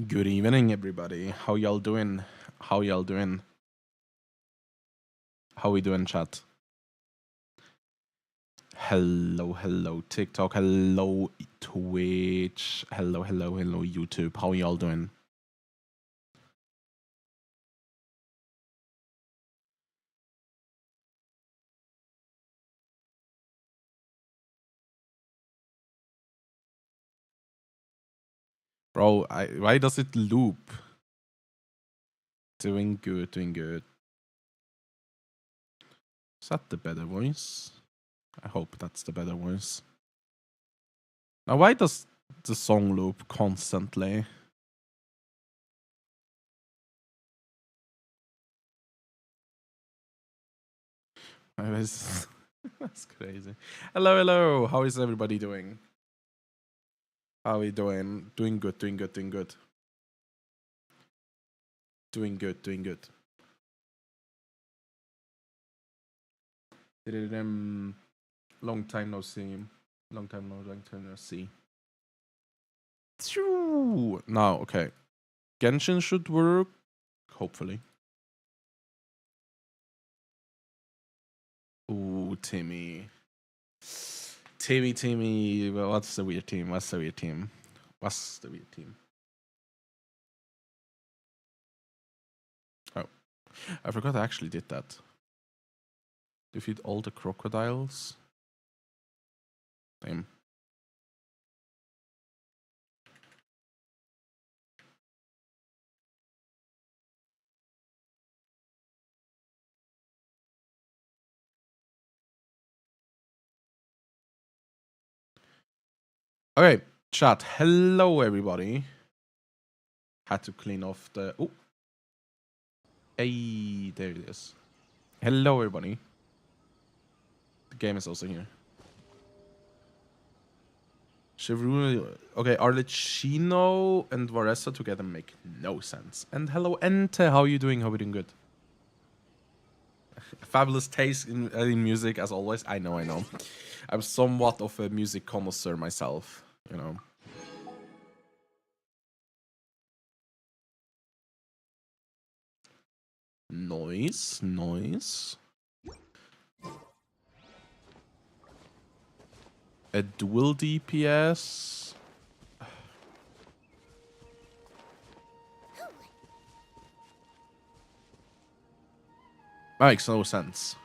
Good evening, everybody. How y'all doing? How y'all doing? How we doing, chat? Hello, hello, TikTok. Hello, Twitch. Hello, hello, hello, YouTube. How y'all doing? Bro, why does it loop? Doing good, doing good. Is that the better voice? I hope that's the better voice. Now, why does the song loop constantly? That's crazy. Hello, hello. How is everybody doing? How are we doing? Doing good, doing good, doing good. Doing good, doing good. Long time no see. Long time no see. Now, okay. Genshin should work. Hopefully. Ooh, Timmy. Timmy. Well, what's the weird team? What's the weird team? What's the weird team? Oh. I forgot I actually did that. Defeat all the crocodiles. Damn. Okay, chat. Hello, everybody. Had to clean off the... Oh. Hey, there it is. Hello, everybody. The game is also here. Okay, Arlecchino and Varessa together make no sense. And hello, Ente. How are you doing? How are you doing? Good. Fabulous taste in music, as always. I know. I'm somewhat of a music connoisseur myself, you know. Noise. A dual DPS. Makes no sense.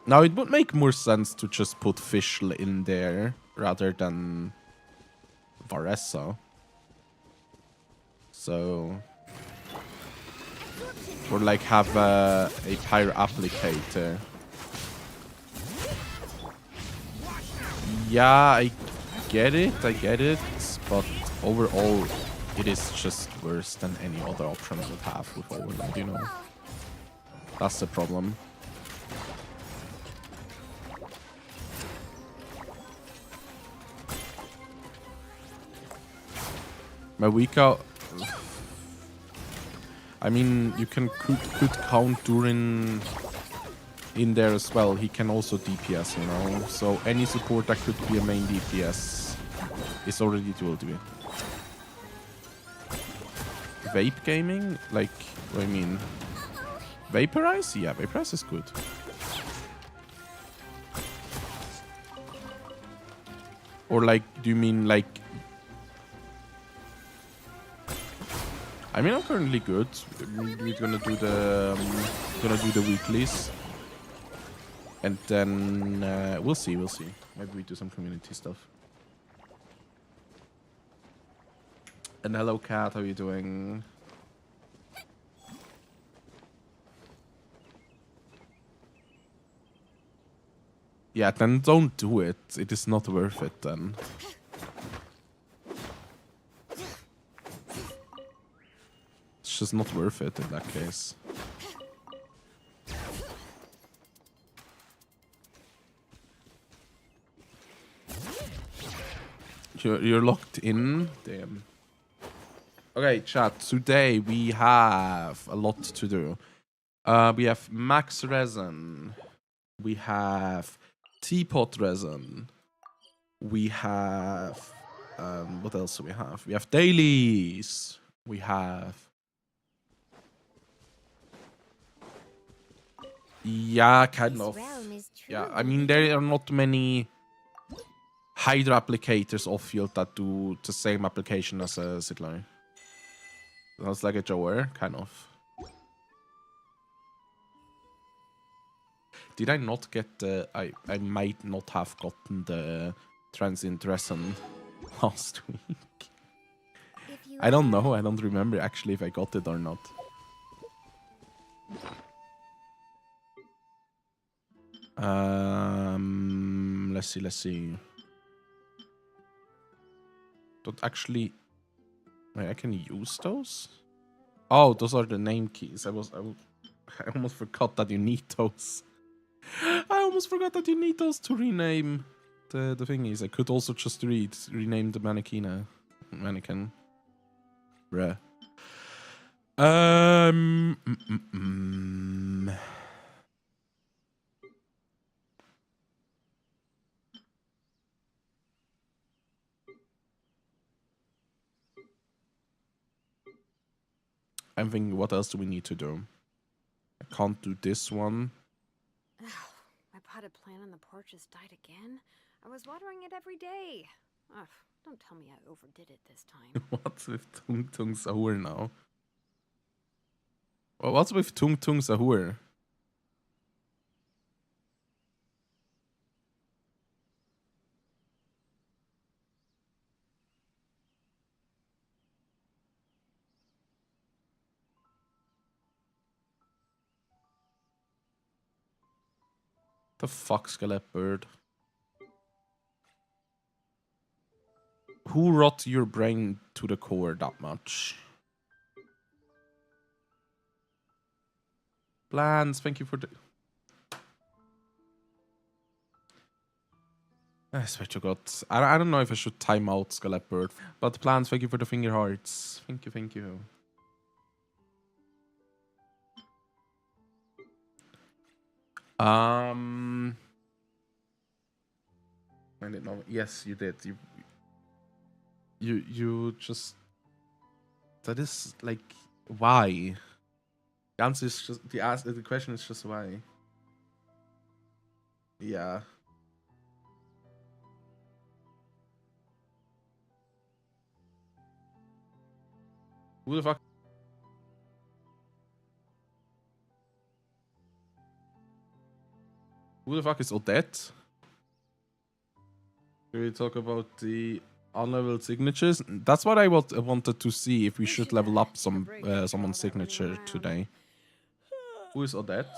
Now, it would make more sense to just put Fischl in there rather than Varessa. So... Or like have a pyro applicator. Yeah, I get it, but overall, it is just worse than any other option I would have with Overland, you know? That's the problem. My weak out... I mean, you could count Durin in there as well. He can also DPS, you know? So any support that could be a main DPS is already dual DPS. Vape gaming? Like, what do you mean? Vaporize? Yeah, Vaporize is good. Or like, do you mean like... I mean, I'm currently good. We're gonna do the weeklies. And then we'll see. Maybe we do some community stuff. And hello, Kat. How are you doing? Yeah, then don't do it. It is not worth it then. It's just not worth it in that case. You're locked in? Damn. Okay, chat. Today we have a lot to do. We have Max Resin. We have Teapot Resin. We have What else do we have? We have dailies. We have... Yeah, kind of. Yeah, I mean, there are not many Hydra applicators off-field that do the same application as a Ziglar. Sounds like a Joer, kind of. Did I not get the... I might not have gotten the transient resin last week. I don't know. I don't remember actually if I got it or not. Let's see. Don't actually... Wait, I can use those? Oh, those are the name keys. I almost forgot that you need those. I almost forgot that you need those to rename the thingies. I could also just rename the mannequin. Bruh. I'm thinking, what else do we need to do? I can't do this one. My potted plant on the porch has died again. I was watering it every day. Ugh, don't tell me I overdid it this time. What's with Tung Tung Sahur now? Well, what's with Tung Tung Sahur? The fuck, Skelet Bird? Who rot your brain to the core that much? Plans, thank you for the... I swear to God. I don't know if I should time out Skelet Bird. But Plans, thank you for the finger hearts. Thank you. I didn't know. Yes, you did. You just... That is, like, why? The answer is just... The question is just why. Yeah. Who the fuck? Who the fuck is Odette? Should we talk about the unleveled signatures? That's what I wanted to see, if we should level up someone's signature today. Who is Odette?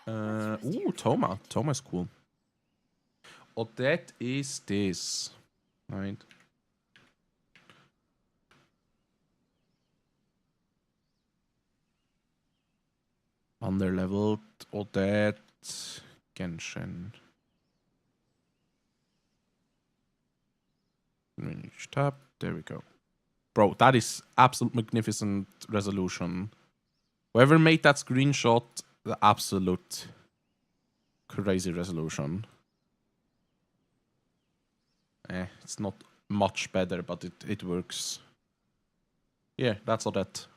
Ooh, Toma. Toma's cool. Odette is this. Right. Underleveled Odette Genshin. Manage tab. There we go. Bro, that is absolute magnificent resolution. Whoever made that screenshot, the absolute crazy resolution. It's not much better, but it works. Yeah, that's all that.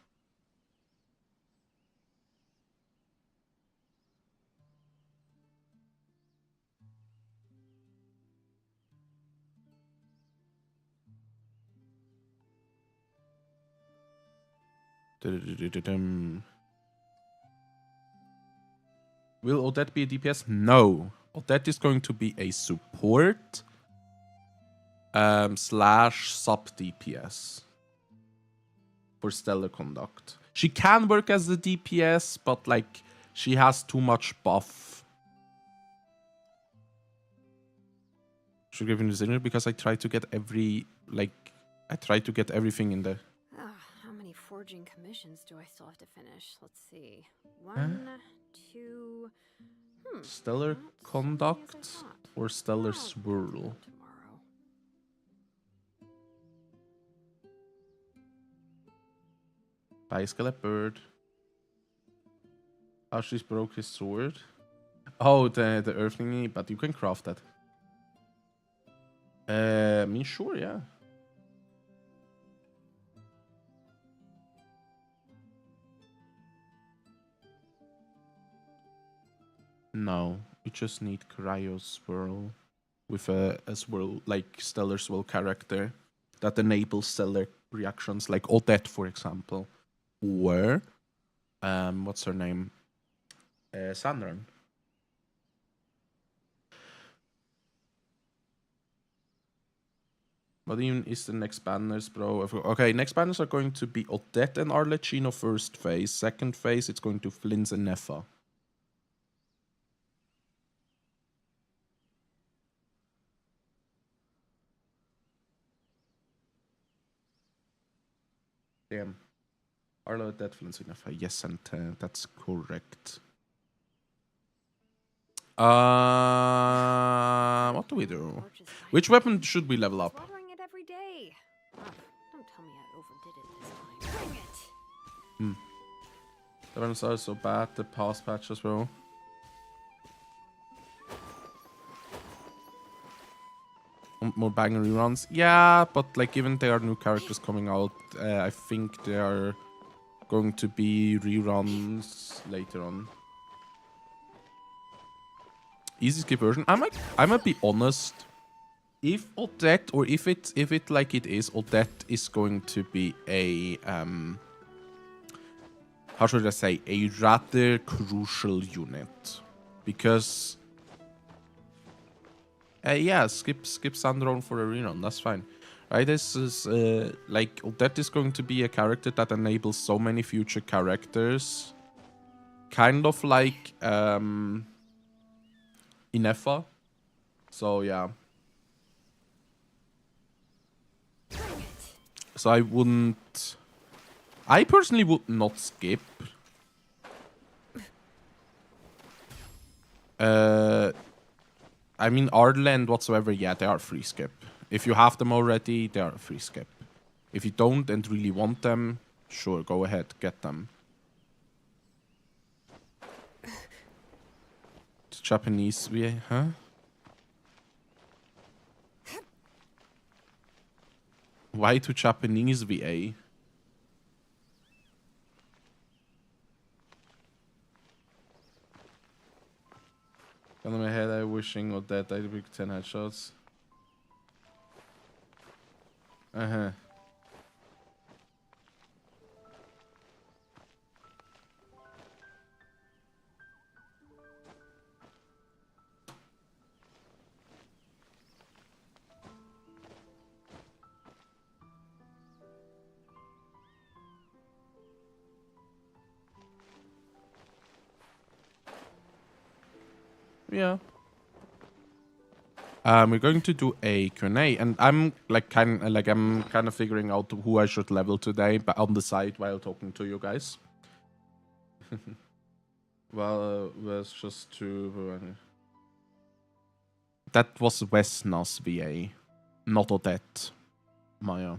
Will Odette be a DPS? No. Odette is going to be a support slash sub DPS for Stellar Conduct. She can work as a DPS, but like she has too much buff. Should give him the signal because I try to get everything in the... How many forging commissions do I still have to finish? Let's see. 1, 2... Stellar Conduct or Stellar Swirl? Bye, Skelet Bird. Ashley's broke his sword. Oh, the earth thingy, but you can craft that. I mean, sure, yeah. No, we just need Cryo Swirl with a swirl, like Stellar Swirl character that enables stellar reactions, like Odette, for example. Or, what's her name? Sandran. What even is the next banners, bro? Okay, next banners are going to be Odette and Arlecchino first phase. Second phase, it's going to Flins and Neffa. Damn. Arlo, Odette, Flins and Neffa. Yes, and that's correct. What do we do? Which weapon should we level up? Watering it every day. Don't tell me I overdid it this time. Bring it. The weapons are so bad. The past patch as well. More banger reruns. Yeah, but like even there are new characters coming out, I think there are going to be reruns later on. Easy skip version. I might be honest. If Odette, or if it like it is, Odette is going to be a how should I say, a rather crucial unit, because yeah, skip Sandron for a rerun. That's fine, right? This is like Odette is going to be a character that enables so many future characters, kind of like Inefa. So yeah. So I personally would not skip. I mean, Ardland whatsoever, yeah, they are free skip. If you have them already, they are a free skip. If you don't and really want them, sure, go ahead, get them. It's Japanese VA, huh? Why to Japanese VA? Gun in my head, I wishing Odette I'd be 10 headshots. Uh-huh. Yeah. We're going to do a Q&A, and I'm kind of figuring out who I should level today, but on the side while talking to you guys. Well, was just to that was Vesna's VA, not Odette. Maya.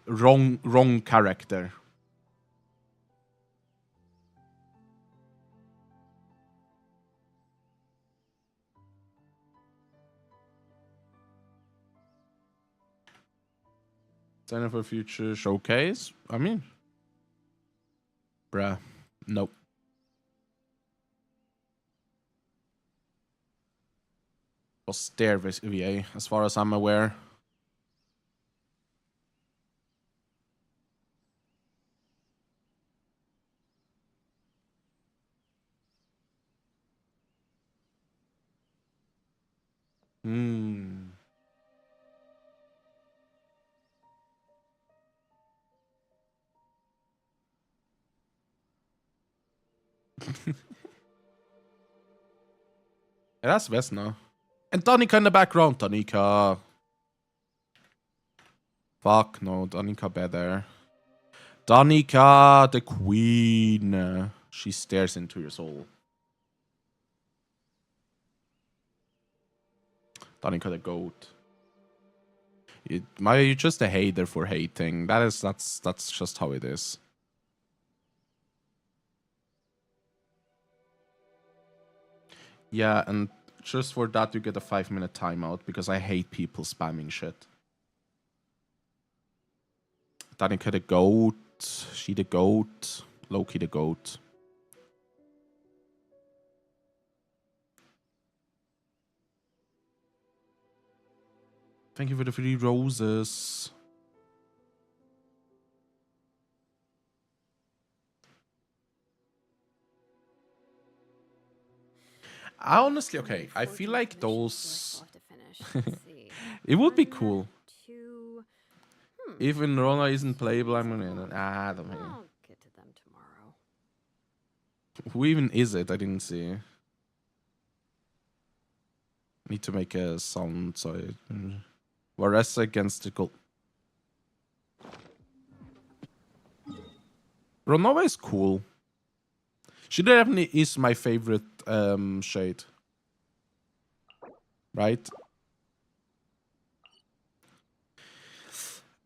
Wrong character. Sign up for future showcase? I mean, bruh, nope. Was their VA, as far as I'm aware. Yeah, that's Vesna. And Danica in the background. Danica. Fuck no, Danica better. Danica, the queen. She stares into your soul. Danica the goat. You're just a hater for hating. That's just how it is. Yeah, and Just for that, you get a 5-minute timeout because I hate people spamming shit. Danica the goat. She the goat. Loki the goat. Thank you for the 3 roses. I honestly, okay, I feel like those... It would be cool. Even Rona isn't playable, I'm gonna... I don't know. I'll get to them tomorrow. Who even is it? I didn't see. Need to make a sound, so... Varessa against the gold. Ronova is cool. She definitely is my favorite shade. Right?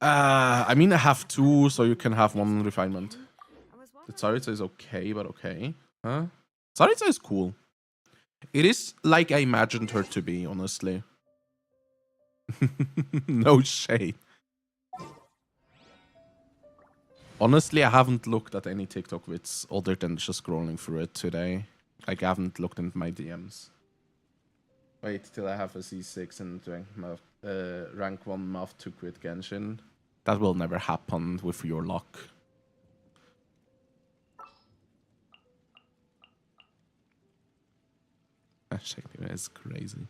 I mean, I have 2, so you can have 1 refinement. The Tsaritsa is okay, but okay. Huh? Tsaritsa is cool. It is like I imagined her to be, honestly. No shade. Honestly, I haven't looked at any TikTok vids other than just scrolling through it today. Like, I haven't looked into my DMs. Wait till I have a C6 and rank 1 math to quit Genshin. That will never happen with your luck. It's crazy.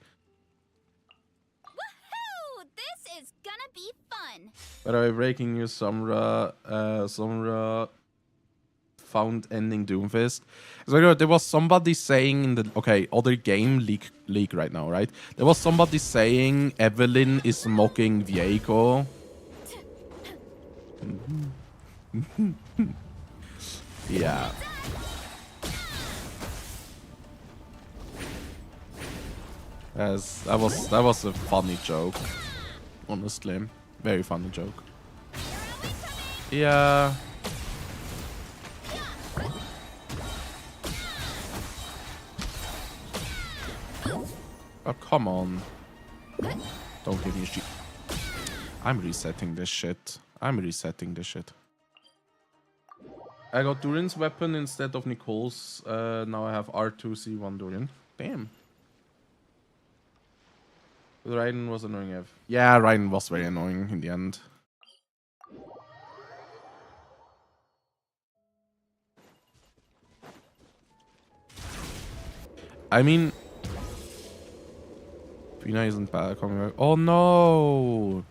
Woohoo! This is gonna be fun. By the way, breaking news: Somra found ending Doomfist. So there was somebody saying in the other game leak right now, right? There was somebody saying Evelyn is mocking Viego. Yeah. That was a funny joke. Honestly, very funny joke. Yeah. Oh, come on. Don't give me shit. I'm resetting this shit. I got Durin's weapon instead of Nicole's. Now I have R2C1 Durin. Damn. Raiden was annoying. Yeah, Raiden was very annoying in the end. I mean, Fina isn't bad coming back. Oh no!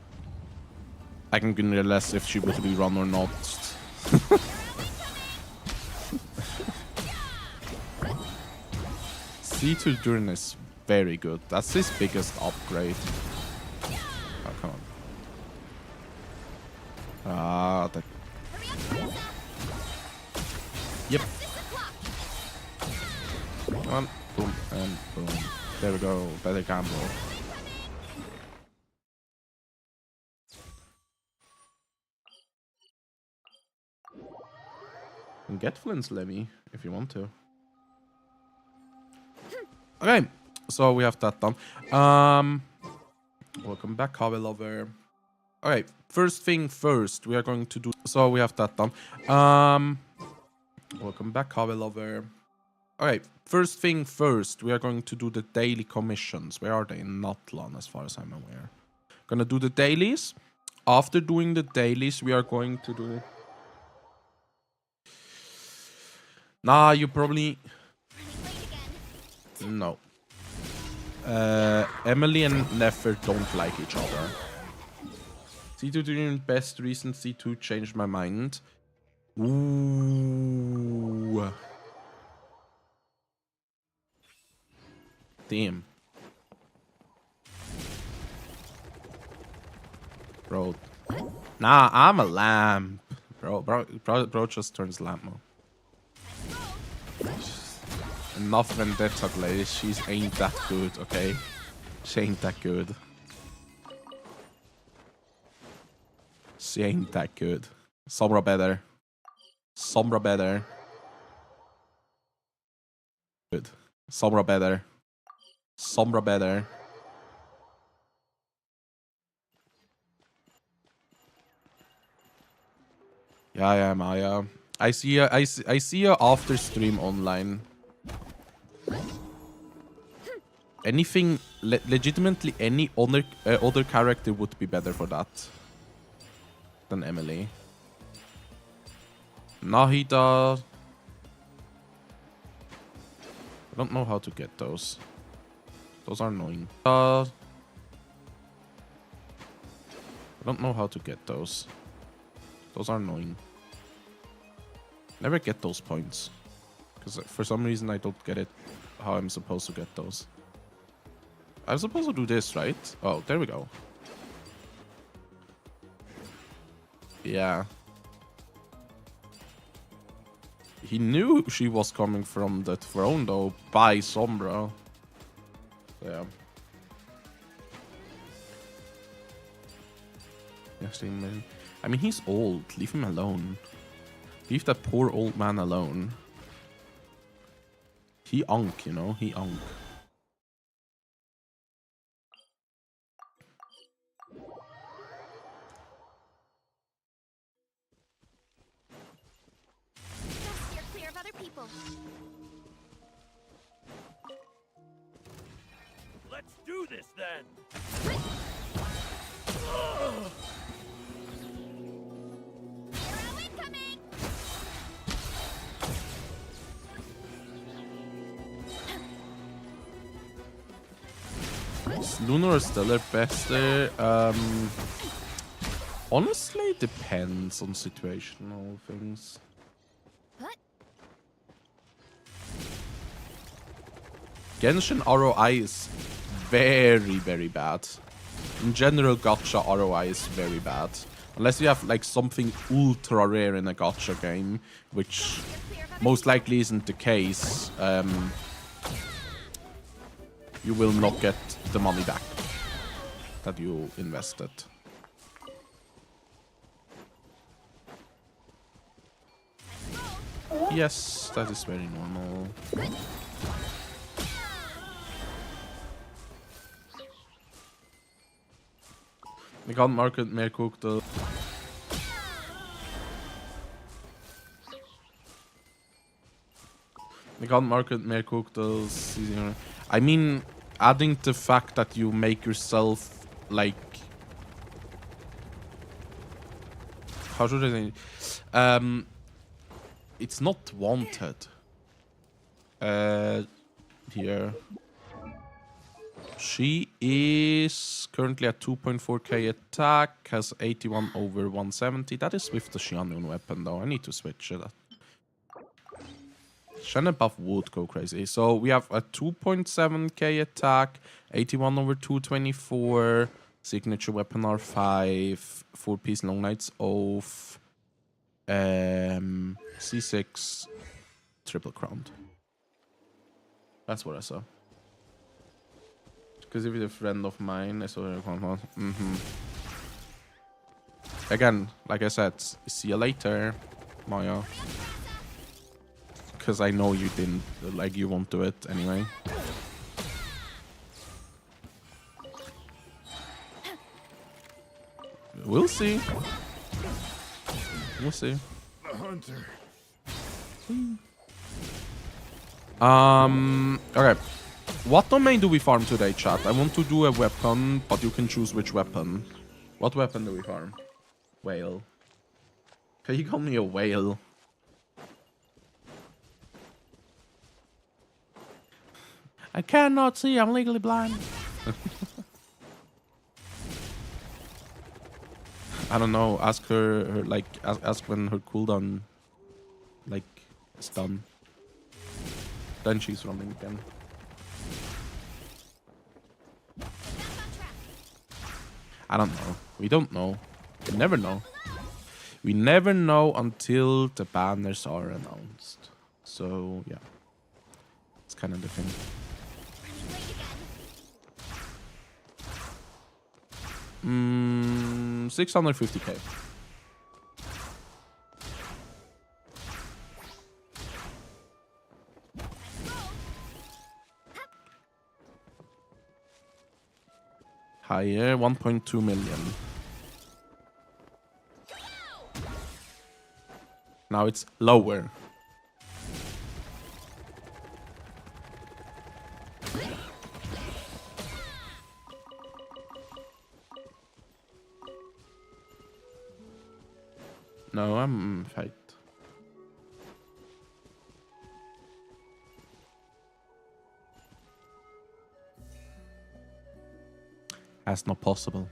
I can realize if she would rerun or not. C2 Durin is very good. That's his biggest upgrade. Oh, come on. Ah, that. Yep. Come on. Boom and boom. There we go. Better combo. And get Flint's Levy if you want to. Okay, so we have that done. Welcome back, Hobby Lover. Okay, first thing first, we are going to do. So we have that done. Welcome back, Hobby Lover. Okay, first thing first, we are going to do the daily commissions. Where are they? In Natlan, as far as I'm aware. Gonna do the dailies. After doing the dailies, we are going to do. Nah, you probably. No. Emily and Nefer don't like each other. C2 doing best recent C2 changed my mind. Ooh. Damn. Bro. Nah, I'm a lamp. Bro just turns lamp mode. Enough Vendetta Glaze. She's ain't that good, okay? She ain't that good. She ain't that good. Sombra better. Sombra better. Good. Sombra better. Sombra better. Yeah, Maya. I see you. I see you after stream online. Anything legitimately any other character would be better for that than Emily. Nahida. I don't know how to get those. Those are annoying. I don't know how to get those. Those are annoying. Never get those points. Because for some reason I don't get it how I'm supposed to get those. I'm supposed to do this, right? Oh, there we go. Yeah. He knew she was coming from the throne, though, by Sombra. Yeah. Yes, I mean, he's old. Leave him alone. Leave that poor old man alone. He unk, you know? He unk. Steer clear of other people. Let's do this then. Arrow incoming. Is Lunar Stellar beste? Honestly, depends on situational things. What? Genshin ROI is very, very bad. In general, gacha ROI is very bad. Unless you have like something ultra rare in a gacha game, which most likely isn't the case, you will not get the money back that you invested. Yes, that is very normal. Ik kan market meer koken. Ik kan market meer koken. I mean, adding the fact that you make yourself like, how should I say? It's not wanted. Here. She is currently at 2.4k attack, has 81 over 170. That is with the Xianyun weapon, though. I need to switch it. Shannon buff would go crazy. So we have a 2.7k attack, 81 over 224, signature weapon R5, 4-piece Long Knight's Oath, C6, triple crowned. That's what I saw. Because if you're a friend of mine, I saw her come. Again, like I said, see you later, Maya. Because I know you didn't, like, you won't do it anyway. We'll see. We'll see. Hunter. Okay. What domain do we farm today, chat? I want to do a weapon, but you can choose which weapon. What weapon do we farm? Whale. Can you call me a whale? I cannot see, I'm legally blind. I don't know, ask her like, ask when her cooldown, like, is done. Then she's running again. I don't know. We don't know. We never know. We never know until the banners are announced. So, yeah. It's kind of the thing. 650k. Higher, 1.2 million. Now it's lower. No, I'm fight. That's not possible.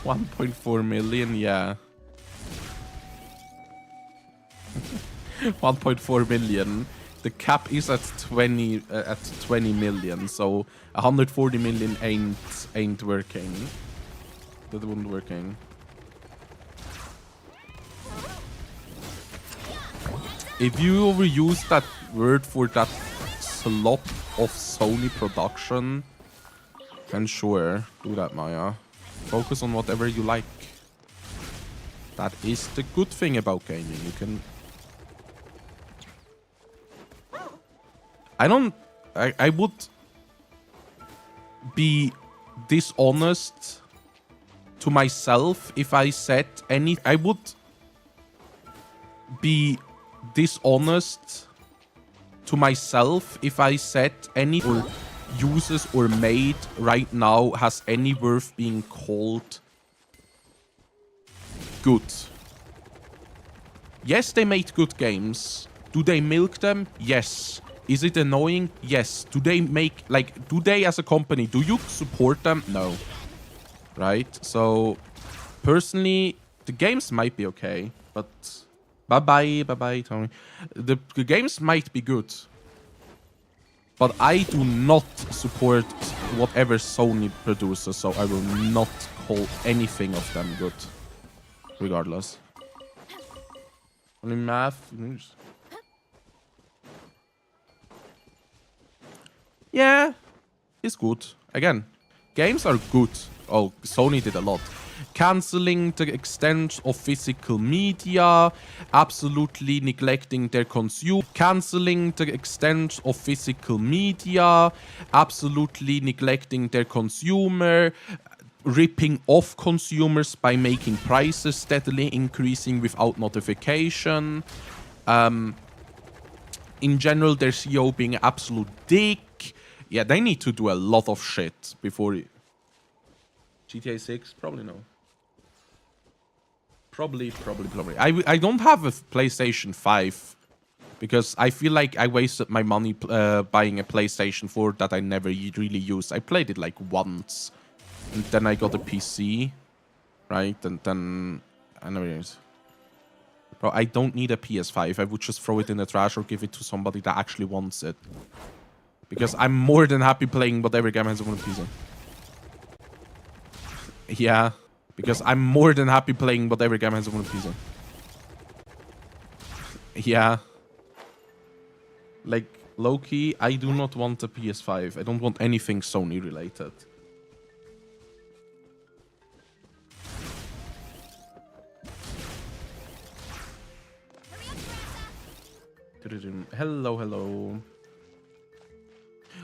$1.4 million, yeah. 1.4 million. The cap is at 20 million, so 140 million ain't working. That wouldn't working. If you overuse that word for that slop of Sony production, then sure, do that, Maya. Focus on whatever you like. That is the good thing about gaming. You can... I would be dishonest to myself if I said any... I would be dishonest to myself if I said any or uses or made right now has any worth being called good. Yes, they made good games. Do they milk them? Yes. Is it annoying? Yes. Do they make, like, do they as a company, do you support them? No. Right? So, personally, the games might be okay, but bye-bye, Tony. The games might be good, but I do not support whatever Sony produces, so I will not call anything of them good, regardless. Only math. Yeah, it's good. Again, games are good. Oh, Sony did a lot. Canceling the extent of physical media, absolutely neglecting their consumer. Canceling the extent of physical media, absolutely neglecting their consumer. Ripping off consumers by making prices steadily increasing without notification. In general, their CEO being an absolute dick. Yeah, they need to do a lot of shit before... GTA 6? Probably no. Probably. I don't have a PlayStation 5 because I feel like I wasted my money buying a PlayStation 4 that I never really used. I played it like once. And then I got a PC. Right? And then... I never used. Bro, I don't need a PS5. I would just throw it in the trash or give it to somebody that actually wants it. Because I'm more than happy playing whatever game has on a PC. Yeah, because I'm more than happy playing whatever game has on a PC. Yeah. Like, low-key, I do not want a PS5. I don't want anything Sony related. Hello.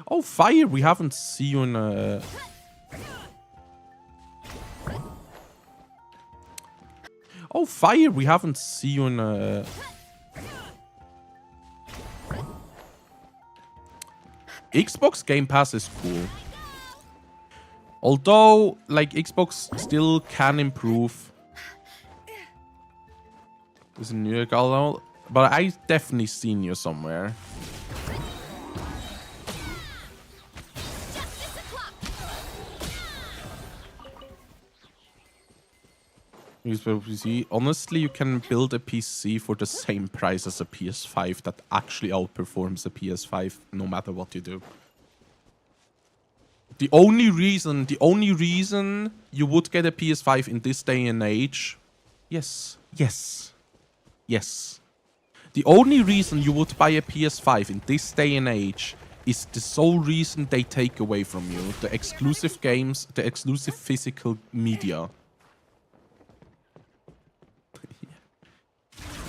Oh, Fire, we haven't seen you in a... Oh, Fire, we haven't seen you in a... Xbox Game Pass is cool. Although, like, Xbox still can improve. There's a new guy, but I definitely seen you somewhere. PC. Honestly, you can build a PC for the same price as a PS5 that actually outperforms a PS5 no matter what you do. The only reason you would get a PS5 in this day and age, yes. The only reason you would buy a PS5 in this day and age is the sole reason they take away from you. The exclusive games, the exclusive physical media.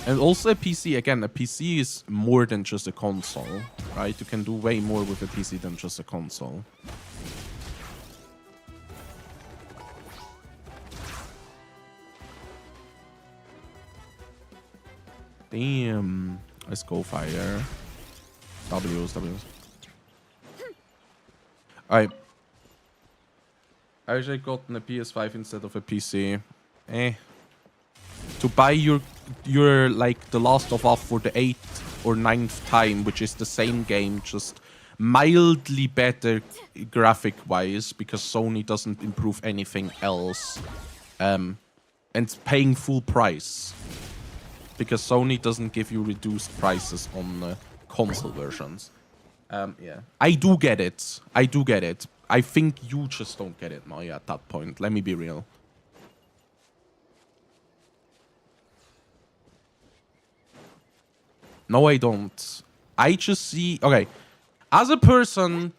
And also a PC, again, a PC is more than just a console, right? You can do way more with a PC than just a console. Damn. Let's go fire. W's. I actually gotten a PS5 instead of a PC. To buy your like The Last of Us for the 8th or 9th time, which is the same game, just mildly better graphic wise, because Sony doesn't improve anything else, and paying full price because Sony doesn't give you reduced prices on console versions. Yeah, I do get it. I think you just don't get it, Maya, at that point. Let me be real. No, I don't. I just see... Okay, as a person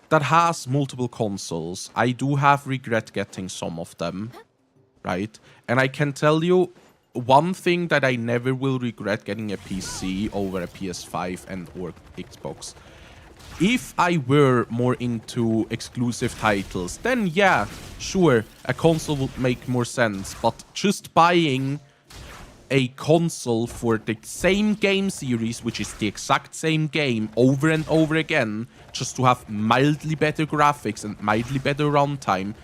that has multiple consoles, I do have regret getting some of them, right? And I can tell you one thing that I never will regret getting a PC over a PS5 and or Xbox. If I were more into exclusive titles, then yeah, sure, a console would make more sense. But just buying a console for the same game series, which is the exact same game over and over again, just to have mildly better graphics and mildly better runtime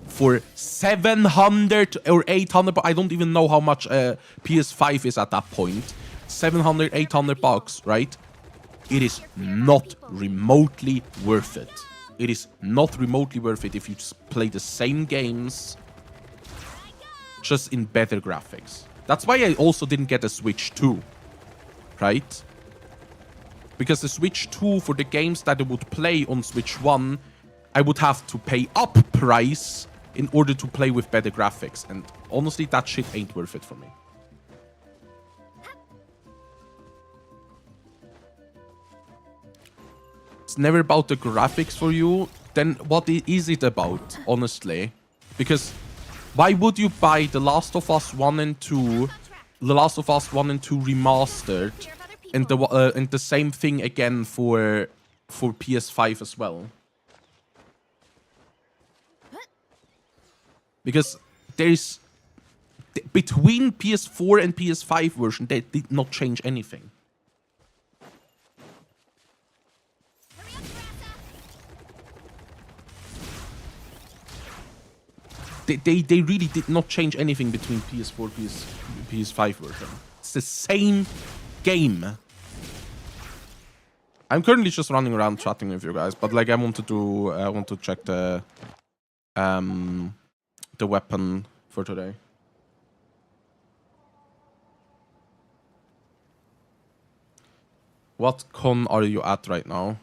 for 700 or 800, but I don't even know how much PS5 is at that point. 700, 800 bucks, right? It is not remotely worth it. It is not remotely worth it if you just play the same games, just in better graphics. That's why I also didn't get a Switch 2, right? Because the Switch 2, for the games that I would play on Switch 1, I would have to pay up price in order to play with better graphics. And honestly, that shit ain't worth it for me. It's never about the graphics for you. Then what is it about, honestly? Because why would you buy The Last of Us 1 and 2, The Last of Us 1 and 2 remastered, and the same thing again for PS5 as well? Because there's between PS4 and PS5 version, they did not change anything. They really did not change anything between PS4 PS5 version. It's the same game. I'm currently just running around chatting with you guys, but like I want to check the weapon for today. What con are you at right now?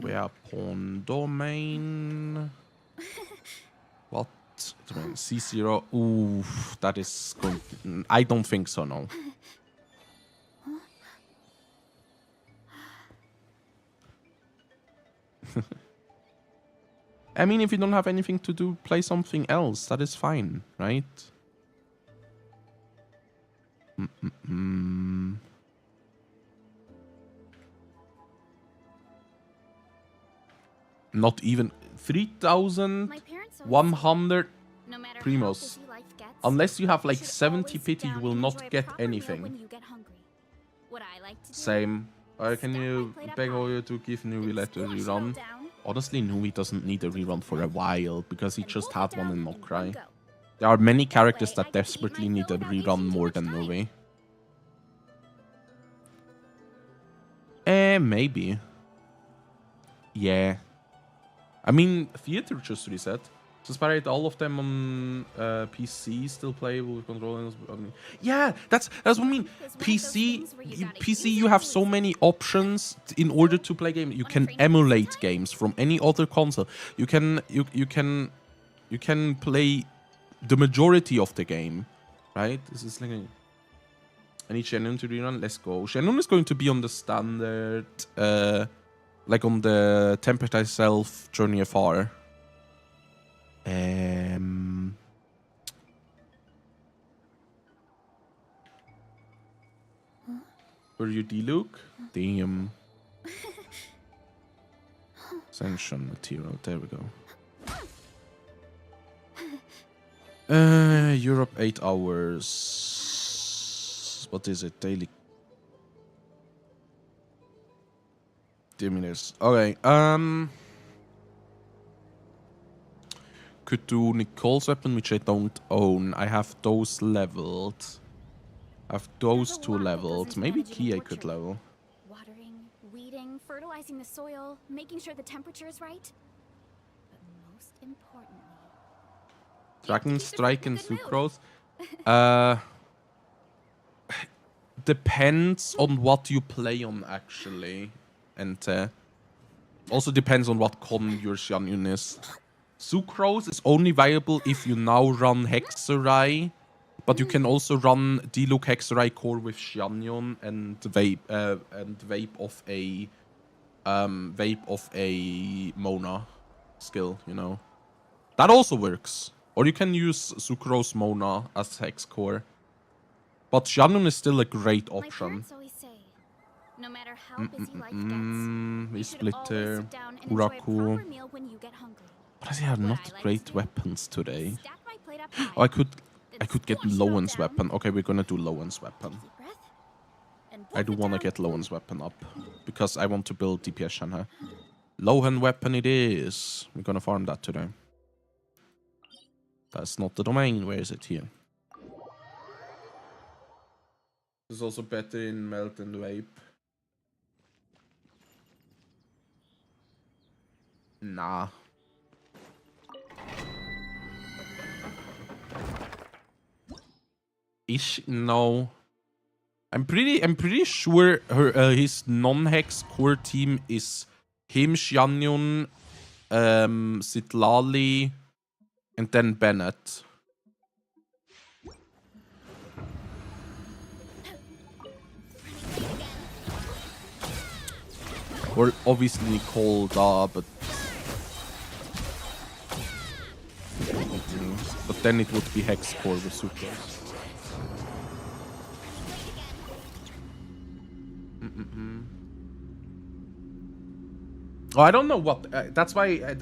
We are pawn domain. What? C0. Ooh, that is going. I don't think so, no. I mean, if you don't have anything to do, play something else. That is fine, right? Not even 3,100 primos. Unless you have like 70 pity, you will not get anything. Same. Can you beg Oyo to give Nui a rerun? Honestly, Nui doesn't need a rerun for a while, because he just had one in Nokrai. There are many characters that desperately need a rerun more than Nui. Maybe. Yeah. I mean, Theater just reset. Despite all of them on PC still playable with controllers. Yeah, that's what I mean. PC, you have so many options in order to play games. You can emulate games from any other console. You can play the majority of the game, right? This is like I need Shannon to rerun. Let's go. Shannon is going to be on the standard, like on the Temper Thyself Journey Afar. Were you D-Luke? Damn. Ascension material. There we go. Europe 8 hours. What is it? Daily. Dimminers. Okay. Could do Nicole's weapon, which I don't own. I have those leveled. I have those two leveled. Maybe Key I could level. Watering, weeding, fertilizing the soil, making sure the temperature is right. But most importantly, Dragon Strike and Sucrose. Depends on what you play on, actually. And also depends on what con your Xianyun is. Sucrose is only viable if you now run Hexerai, but you can also run D-Luke Hexerai core with Xianyun and vape of a Mona skill, you know. That also works. Or you can use Sucrose Mona as Hex core. But Xianyun is still a great my option. parents always say, no matter how busy life gets, We you should always splitter, sit down and enjoy a Uraku. proper meal when you get hungry. But I have What not I like to great do, weapons today. Stack my plate up high, Oh, I could get squash it all Lowen's down. weapon. Okay, we're gonna do Lowen's weapon. deep breath, and I do wolf it want to down. get Lowen's weapon up because I want to build DPS Shanghai. Lowen weapon it is. We're gonna farm that today. That's not the domain. Where is it here? It's also better in melt and vape. Nah. No. I'm pretty sure his non-hex core team is him, Xianyun, Sitlali, and then Bennett. Or obviously Nicole, but then it would be hex core with Sucrose. Oh, I don't know what. That's why I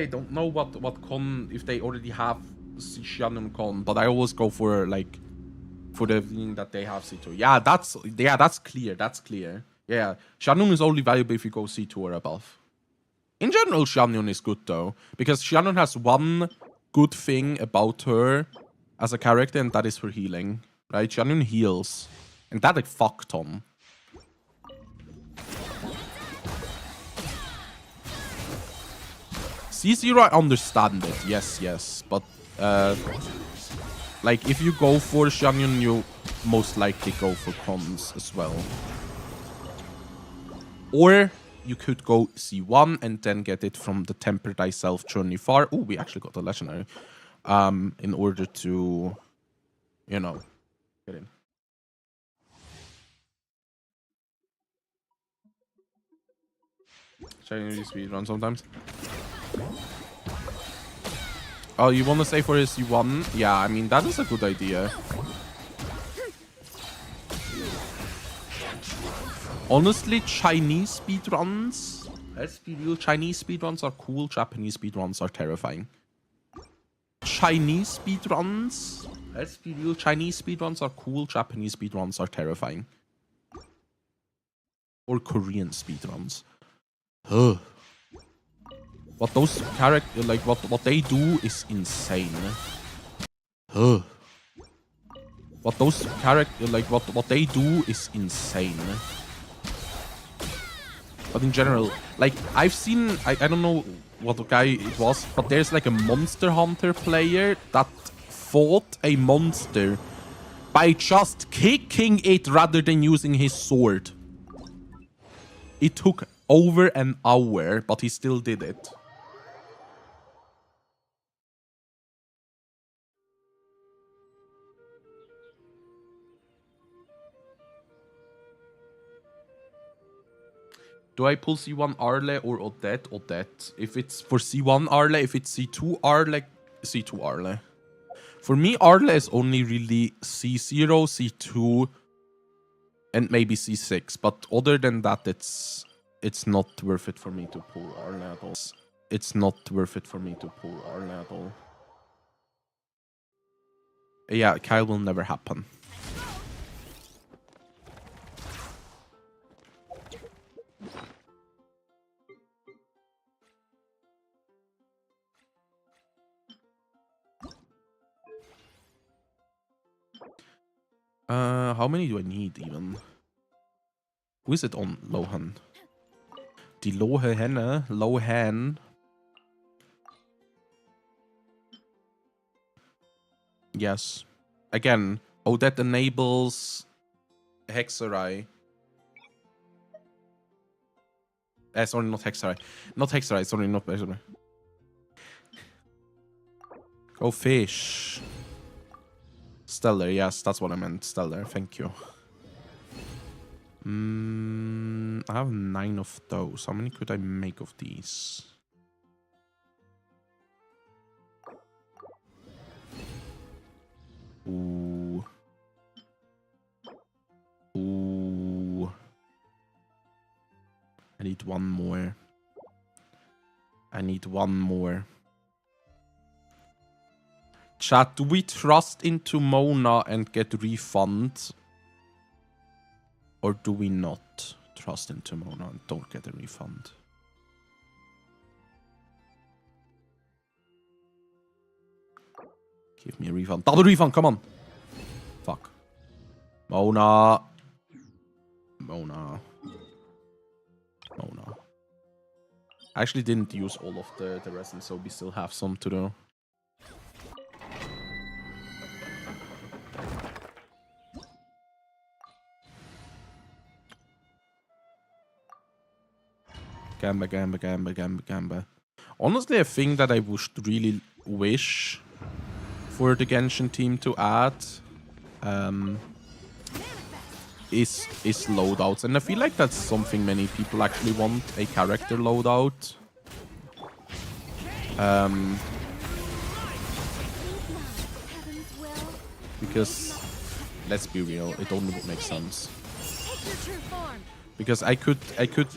don't know what con if they already have Xianyun con. But I always go for the feeling that they have C2. Yeah, that's clear. That's clear. Yeah, Xianyun is only valuable if you go C2 or above. In general, Xianyun is good though because Xianyun has one good thing about her as a character, and that is her healing. Right? Xianyun heals, and that I fuck ton. C0, I understand it. Yes. But, like, if you go for Xianyun, you most likely go for cons as well. Or you could go C1 and then get it from the Temper Thyself Journey Far. Oh, we actually got a legendary. In order to, you know, get in. Xianyun speed run sometimes. Oh, you want to say for his C1? Yeah, I mean, that is a good idea. Honestly, Chinese speedruns, let's be real, Chinese speedruns are cool, Japanese speedruns are terrifying. Chinese speedruns, let's be real, Chinese speedruns are cool, Japanese speedruns are terrifying. Or Korean speedruns. Ugh. What those characters, like, what they do is insane. Ugh. What those characters, like, what they do is insane. But in general, like, I've seen, I don't know what guy it was, but there's like a Monster Hunter player that fought a monster by just kicking it rather than using his sword. It took over an hour, but he still did it. Do I pull C1 Arle or Odette? Odette. If it's for C1 Arle, if it's C2 Arle, C2 Arle. For me, Arle is only really C0, C2, and maybe C6. But other than that, it's not worth it for me to pull Arle at all. It's not worth it for me to pull Arle at all. Yeah, Kyle will never happen. How many do I need even? Who is it on Lohan? Die Lohe Henne, Lohan. Yes. Again, Odette enables Hexerai. Sorry, not Hexerai. Not Hexerai, sorry, not Hexerai. Go fish. Stellar, yes, that's what I meant. Stellar, thank you. I have 9 of those. How many could I make of these? Ooh. Ooh. I need one more. I need one more. Chat, do we trust into Mona and get refund? Or do we not trust into Mona and don't get a refund? Give me a refund. Double refund, come on! Fuck. Mona. Mona. Mona. I actually didn't use all of the resin, so we still have some to do. Gamba, gamba, gamba, gamba, gamba. Honestly, a thing that I would really wish for the Genshin team to add is loadouts. And I feel like that's something many people actually want, a character loadout. Because, let's be real, it only would make sense. Because I could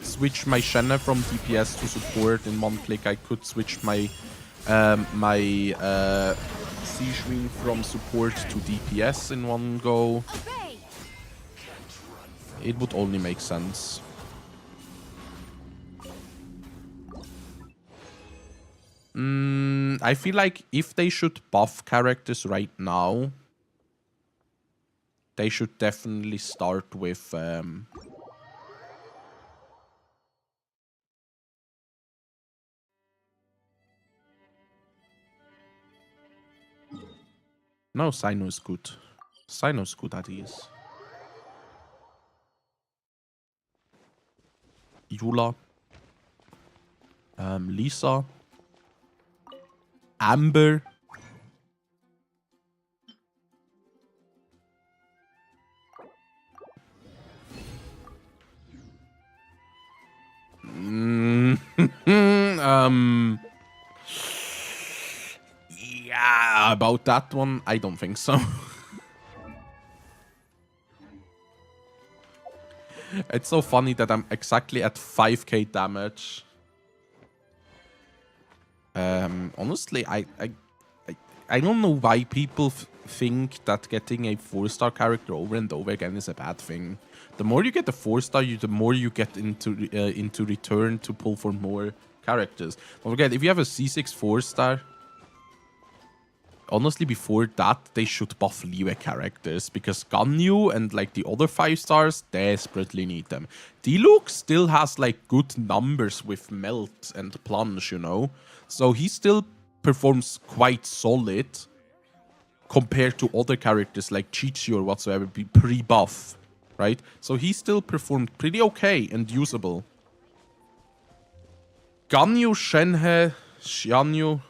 switch my Shenna from DPS to support in one click. I could switch my Sijui from support to DPS in one go. It would only make sense. I feel like if they should buff characters right now, they should definitely start with no, Sino is good. Sino is good at these. Yula. Lisa. Amber. Yeah, about that one, I don't think so. It's so funny that I'm exactly at 5k damage. Honestly, I don't know why people think that getting a 4-star character over and over again is a bad thing. The more you get a 4-star, the more you get into return to pull for more characters. Don't forget, if you have a C6 4-star, honestly, before that, they should buff Liyue characters, because Ganyu and like the other 5-stars desperately need them. Diluc still has like good numbers with Melt and Plunge, you know? So he still performs quite solid compared to other characters like Chi-Chi or whatsoever, pre-buff, right? So he still performed pretty okay and usable. Ganyu, Shenhe, Xianyu...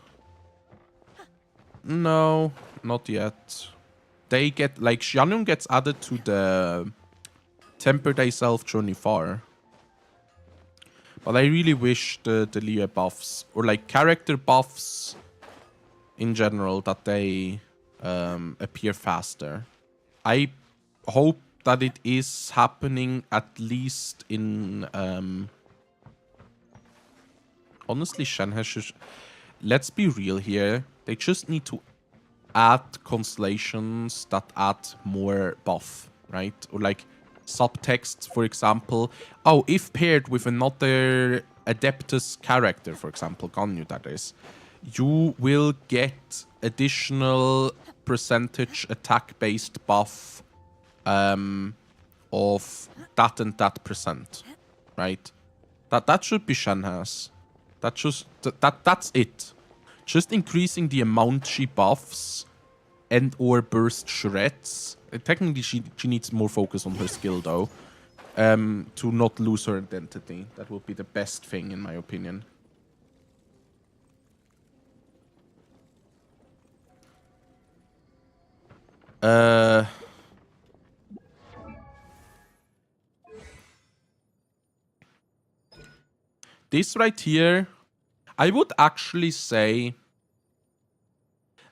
No, not yet. They get, like, Xianyun gets added to the Temper Day Self Journey Far. But I really wish the Liyue buffs, or like character buffs in general, that they appear faster. I hope that it is happening at least in... honestly, Shenhe should... Let's be real here. They just need to add constellations that add more buff, right? Or like subtext, for example. Oh, if paired with another Adeptus character, for example, Ganyu that is, you will get additional percentage attack-based buff of that and that percent, right? That should be Shenhe's. That's it. Just increasing the amount she buffs and or burst shreds. Technically, she needs more focus on her skill, though, to not lose her identity. That would be the best thing, in my opinion. This right here, I would actually say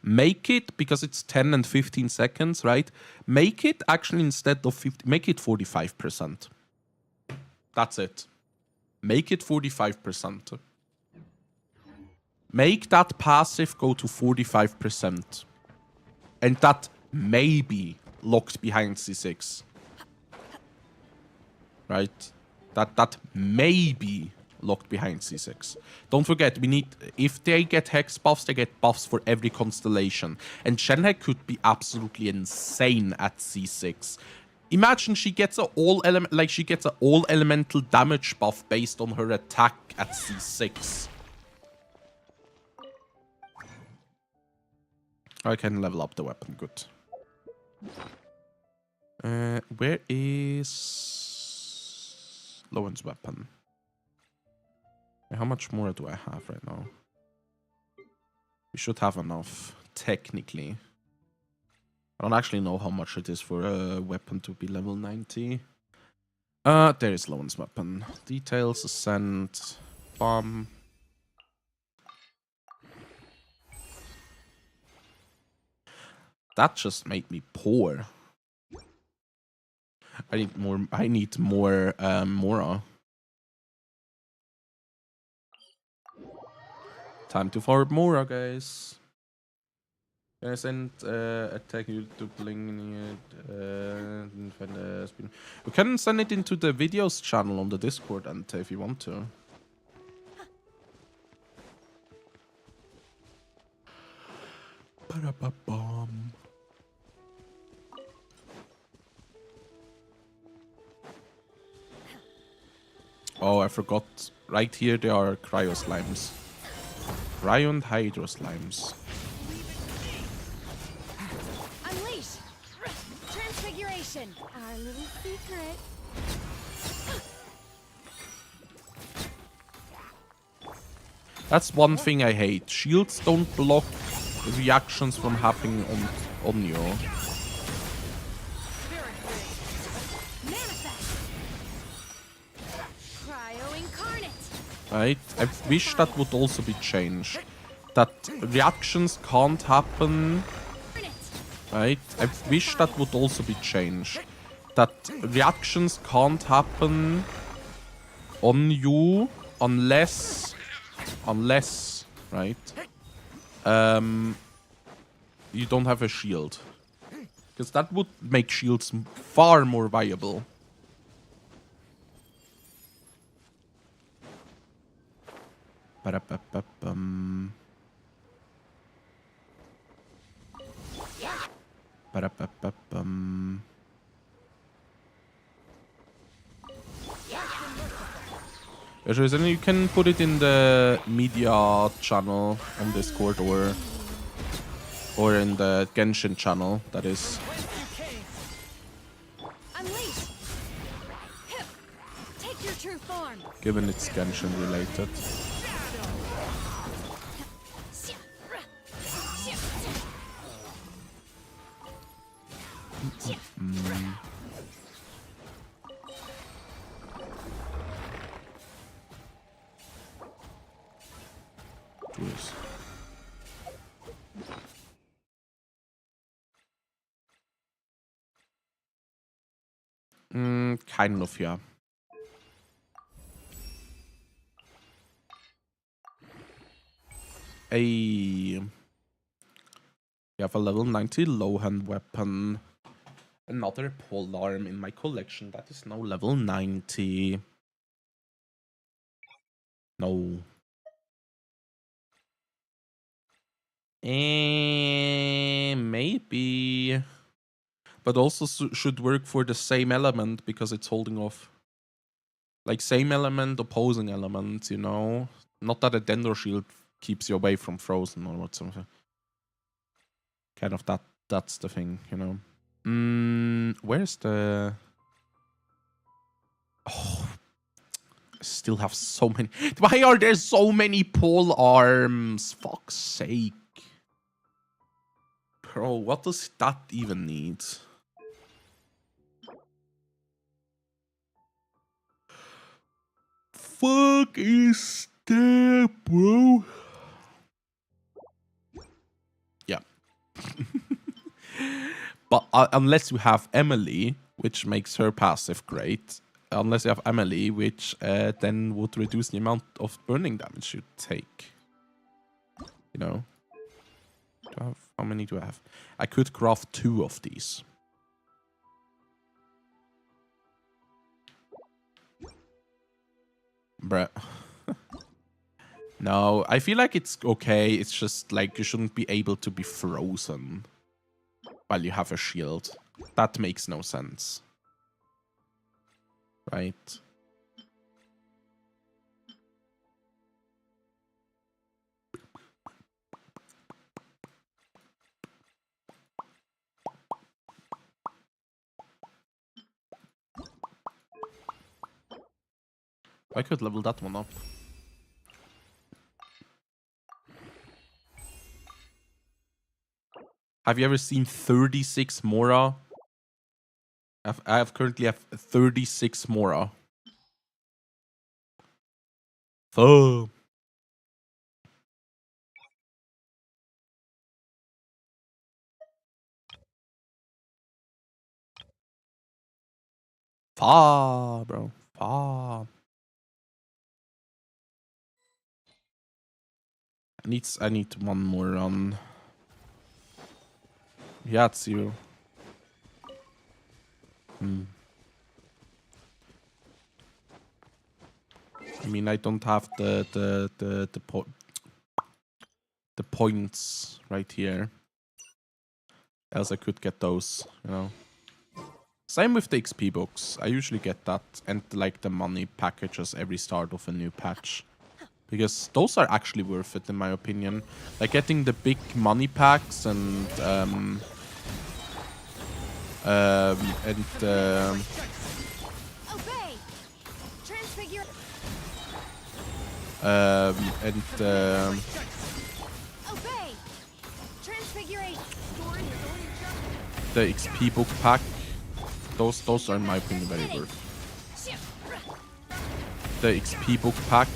make it, because it's 10 and 15 seconds, right? Make it actually instead of 50, make it 45%. That's it. Make it 45%. Make that passive go to 45%. And that may be locked behind C6. Right? That may be locked behind C6. Don't forget, we need, if they get hex buffs, they get buffs for every constellation. And Shenhe could be absolutely insane at C6. Imagine she gets all elemental damage buff based on her attack at C6. I can level up the weapon, good. Where is Lowen's weapon? How much more do I have right now? We should have enough, technically. I don't actually know how much it is for a weapon to be level 90. There is Lowen's weapon. Details, ascent, bomb. That just made me poor. I need more Mora. Time to forward Mora, guys. Can I send attack you to bling you can send it into the videos channel on the Discord, and if you want to. Ba-da-ba-bum. Oh, I forgot. Right here there are cryo slimes. Cryo and hydro slimes. Unleash! Transfiguration! Our little secret. That's one thing I hate. Shields don't block reactions from happening on you. Right? I wish that would also be changed. That reactions can't happen. Right? I wish that would also be changed. That reactions can't happen on you unless, right? You don't have a shield. Because that would make shields far more viable. Ba-da-ba-ba-bum. Ba-da-ba-ba-bum. You can put it in the media channel on Discord or in the Genshin channel, that is. Unleash! Take your true form. Given it's Genshin related. Kind of, yeah. You have a level 90 low-hand weapon. Another polearm in my collection that is now level 90. No. Maybe. But also should work for the same element because it's holding off. Like same element, opposing element, you know? Not that a Dendro Shield keeps you away from frozen or whatsoever. Kind of that's the thing, you know? Where's the... Oh, I still have so many... Why are there so many pole arms? Fuck's sake. Bro, what does that even need? Fuck is that, bro? Yeah. But unless you have Emily, which makes her passive great, unless you have Emily, which then would reduce the amount of burning damage you take. You know? How many do I have? I could craft 2 of these. Bruh. No, I feel like it's okay. It's just like you shouldn't be able to be frozen while you have a shield. That makes no sense. Right? I could level that one up. Have you ever seen 36 Mora? I currently have 36 Mora. Oh. Far, bro. Far. I need one more run. Yeah, it's 0. I mean, I don't have the points right here. Else I could get those, you know. Same with the XP books. I usually get that and like the money packages every start of a new patch. Because those are actually worth it in my opinion. Like getting the big money packs and Obey! Transfigure. Obey! Transfigurate. The XP book pack. Those are in my opinion very worth. The XP book pack.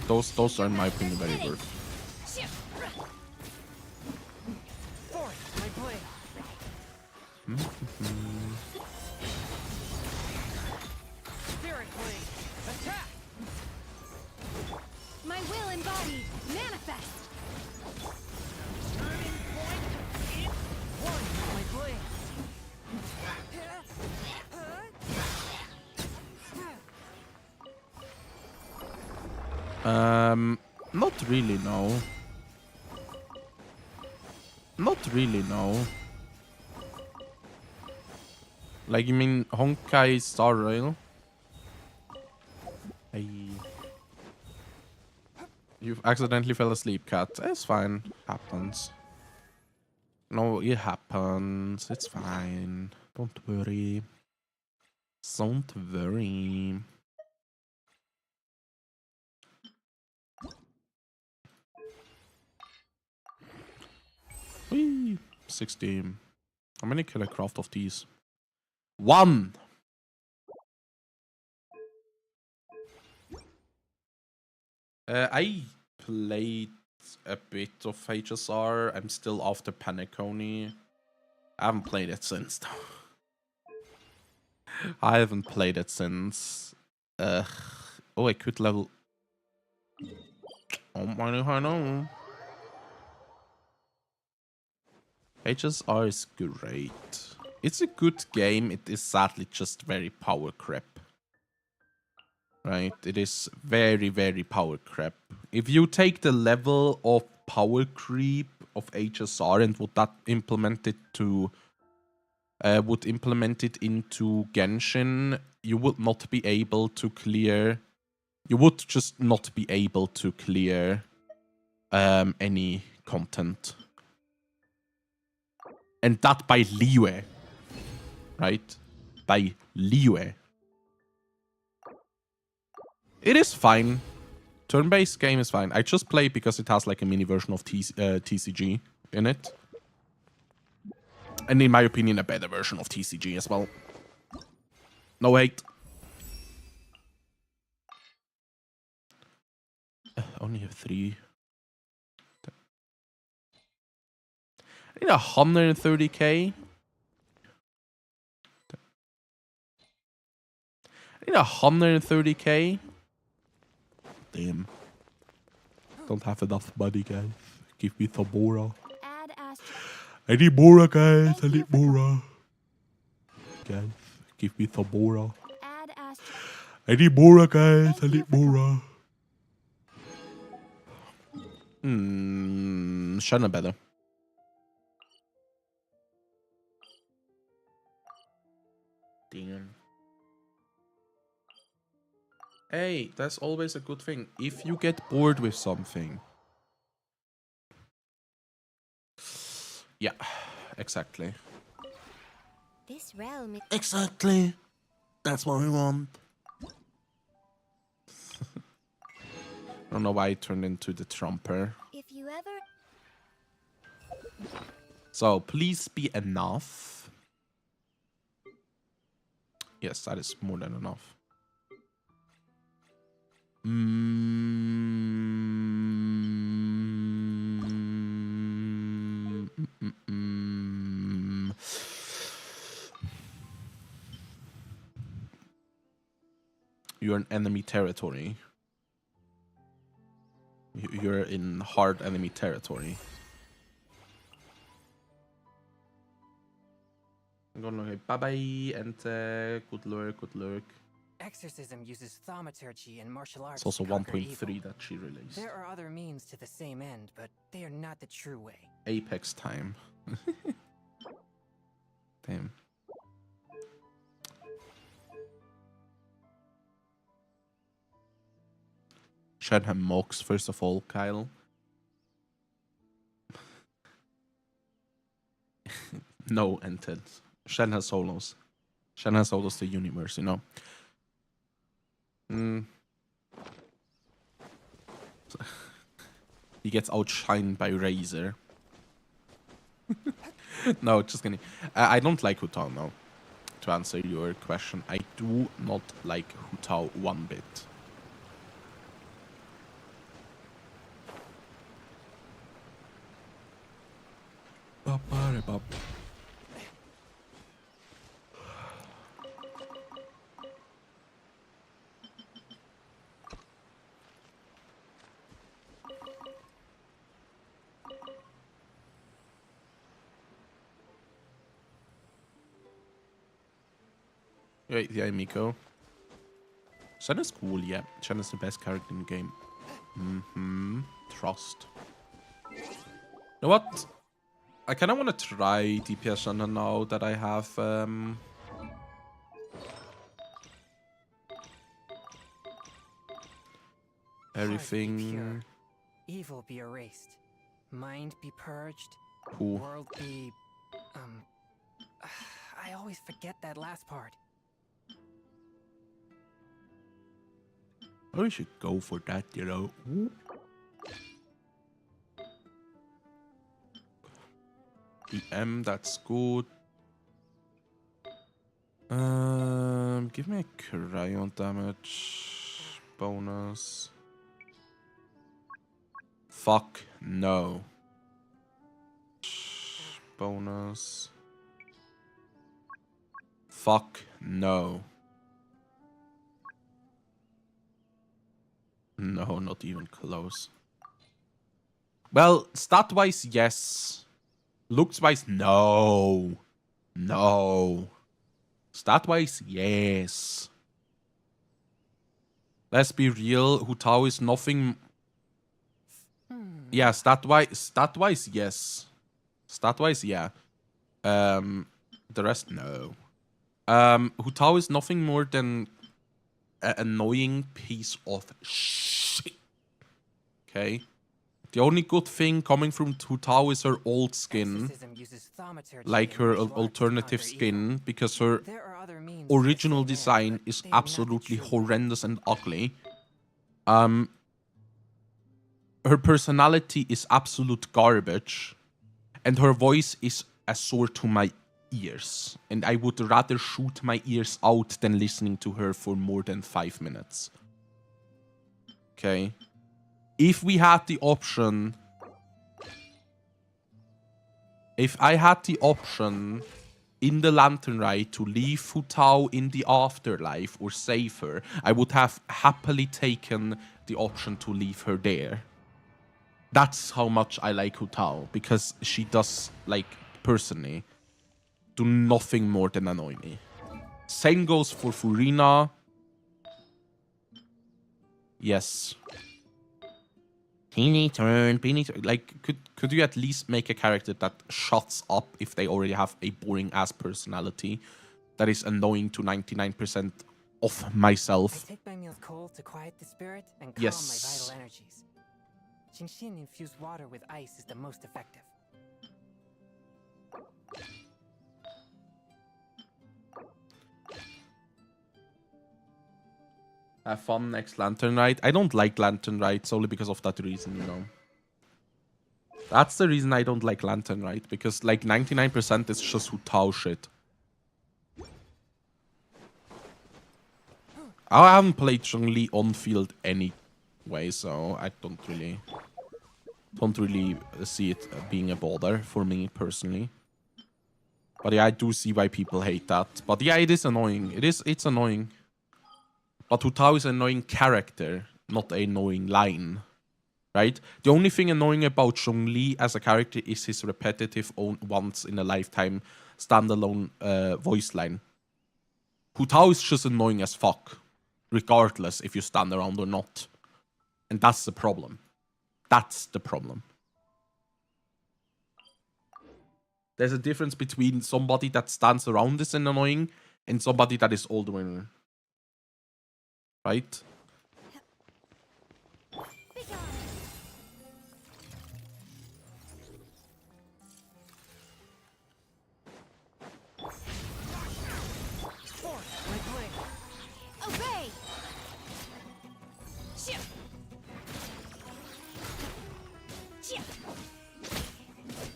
Those are in my opinion very worth. My will embodied. Manifest. Turning point in 1. My blade. Not really, no. Not really, no. Like, you mean Honkai Star Rail? Hey. You've accidentally fell asleep, cat. It's fine. Happens. No, it happens. It's fine. Don't worry. Don't worry. Whee! 60. How many can I craft of these? 1! I played a bit of HSR. I'm still after Paniconi. I haven't played it since though. I haven't played it since. Oh, I could level. Oh my god! HSR is great. It's a good game. It is sadly just very power crap. Right? It is very, very power crap. If you take the level of power creep of HSR and would that implement it to would implement it into Genshin, you would not be able to clear. You would just not be able to clear any content. And that by Liyue. Right? By Liyue. It is fine. Turn-based game is fine. I just play because it has like a mini version of TCG in it. And in my opinion, a better version of TCG as well. No hate. Only have 3. I need 130k. I need 130k. Damn. Don't have enough money, guys. Give me some more. Add Astro. I need more, guys. I need more. Guys, give me some more. Add Astro. I need more, guys. I need more. Shanna better. Damn. Hey, that's always a good thing. If you get bored with something. Yeah, exactly. This realm is Exactly. That's what we want. I don't know why it turned into the trumper. If you ever. So, please be enough. Yes, that is more than enough. You're in enemy territory. You're in hard enemy territory. I'm gonna say bye-bye and good luck, good luck. Exorcism uses thaumaturgy and martial arts. It's also to conquer 1.3 evil. that she released. There are other means to the same end, but they are not the true way. Apex time. Damn. Shenham mocks, first of all, Kyle. No intent. Shen has solos. Shen has solos the universe, you know. He gets outshined by Razor. No, just kidding. I don't like Hu Tao now. To answer your question, I do not like Hu Tao one bit. Ba-ba-da-ba. Wait, yeah, Miko. Shen is cool, yeah. Shen is the best character in the game. Trust. You know what? I kind of want to try DPS Shanna now that I have everything. Heart be pure, evil be erased, mind be purged, Cool. world be I always forget that last part. I should go for that, you know. EM, that's good. Give me a crayon damage bonus. Fuck no. Bonus. fuck no. No, not even close. Well, stat-wise, yes. Looks-wise, no. No. Stat-wise, yes. Let's be real, Hu Tao is nothing... Yeah, stat-wise, yes. Stat-wise, yeah. The rest, no. Hu Tao is nothing more than an annoying piece of shit. Okay? The only good thing coming from Hu Tao is her old skin. Exorcism uses thaumaturgy Like and her martial arts to alternative conquer evil. skin, because her There are other means to the original same end, design but is they are not the absolutely true way. horrendous and ugly. Her personality is absolute garbage, and her voice is a sword to my ears. And I would rather shoot my ears out than listening to her for more than 5 minutes. Okay? If we had the option... If I had the option in the Lantern Ride to leave Hu Tao in the afterlife or save her, I would have happily taken the option to leave her there. That's how much I like Hu Tao, because she does, like, personally, do nothing more than annoy me. Same goes for Furina. Yes. Teeny turn, like, could you at least make a character that shuts up if they already have a boring-ass personality that is annoying to 99% of myself? I take my meals cold to quiet the spirit and calm Yes. my vital energies. Genshin infused water with ice is the most effective. Have fun next Lantern Ride. I don't like Lantern Ride solely because of that reason, you know. That's the reason I don't like Lantern Ride, because like 99% is just Hu Tao shit. I haven't played Zhongli on field anyway, so I don't really see it being a bother for me personally. But yeah, I do see why people hate that. But yeah, it is annoying. It's annoying. But Hu Tao is an annoying character, not an annoying line. Right? The only thing annoying about Zhongli as a character is his repetitive once in a lifetime standalone voice line. Hu Tao is just annoying as fuck, regardless if you stand around or not. And that's the problem. That's the problem. There's a difference between somebody that stands around is annoying and somebody that is all the way. Right? Obey! Shoot! Shoot!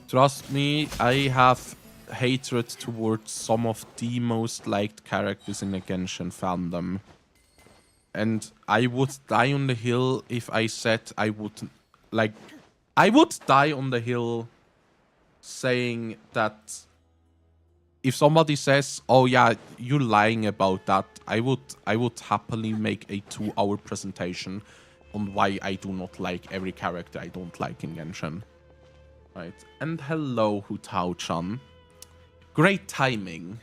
Trust me, I have hatred towards some of the most liked characters in the Genshin fandom. And I would die on the hill if I said I would... Like, I would die on the hill saying that... If somebody says, oh yeah, you're lying about that, I would happily make a 2-hour presentation on why I do not like every character I don't like in Genshin. Right. And hello, Hu Tao-chan. Great timing.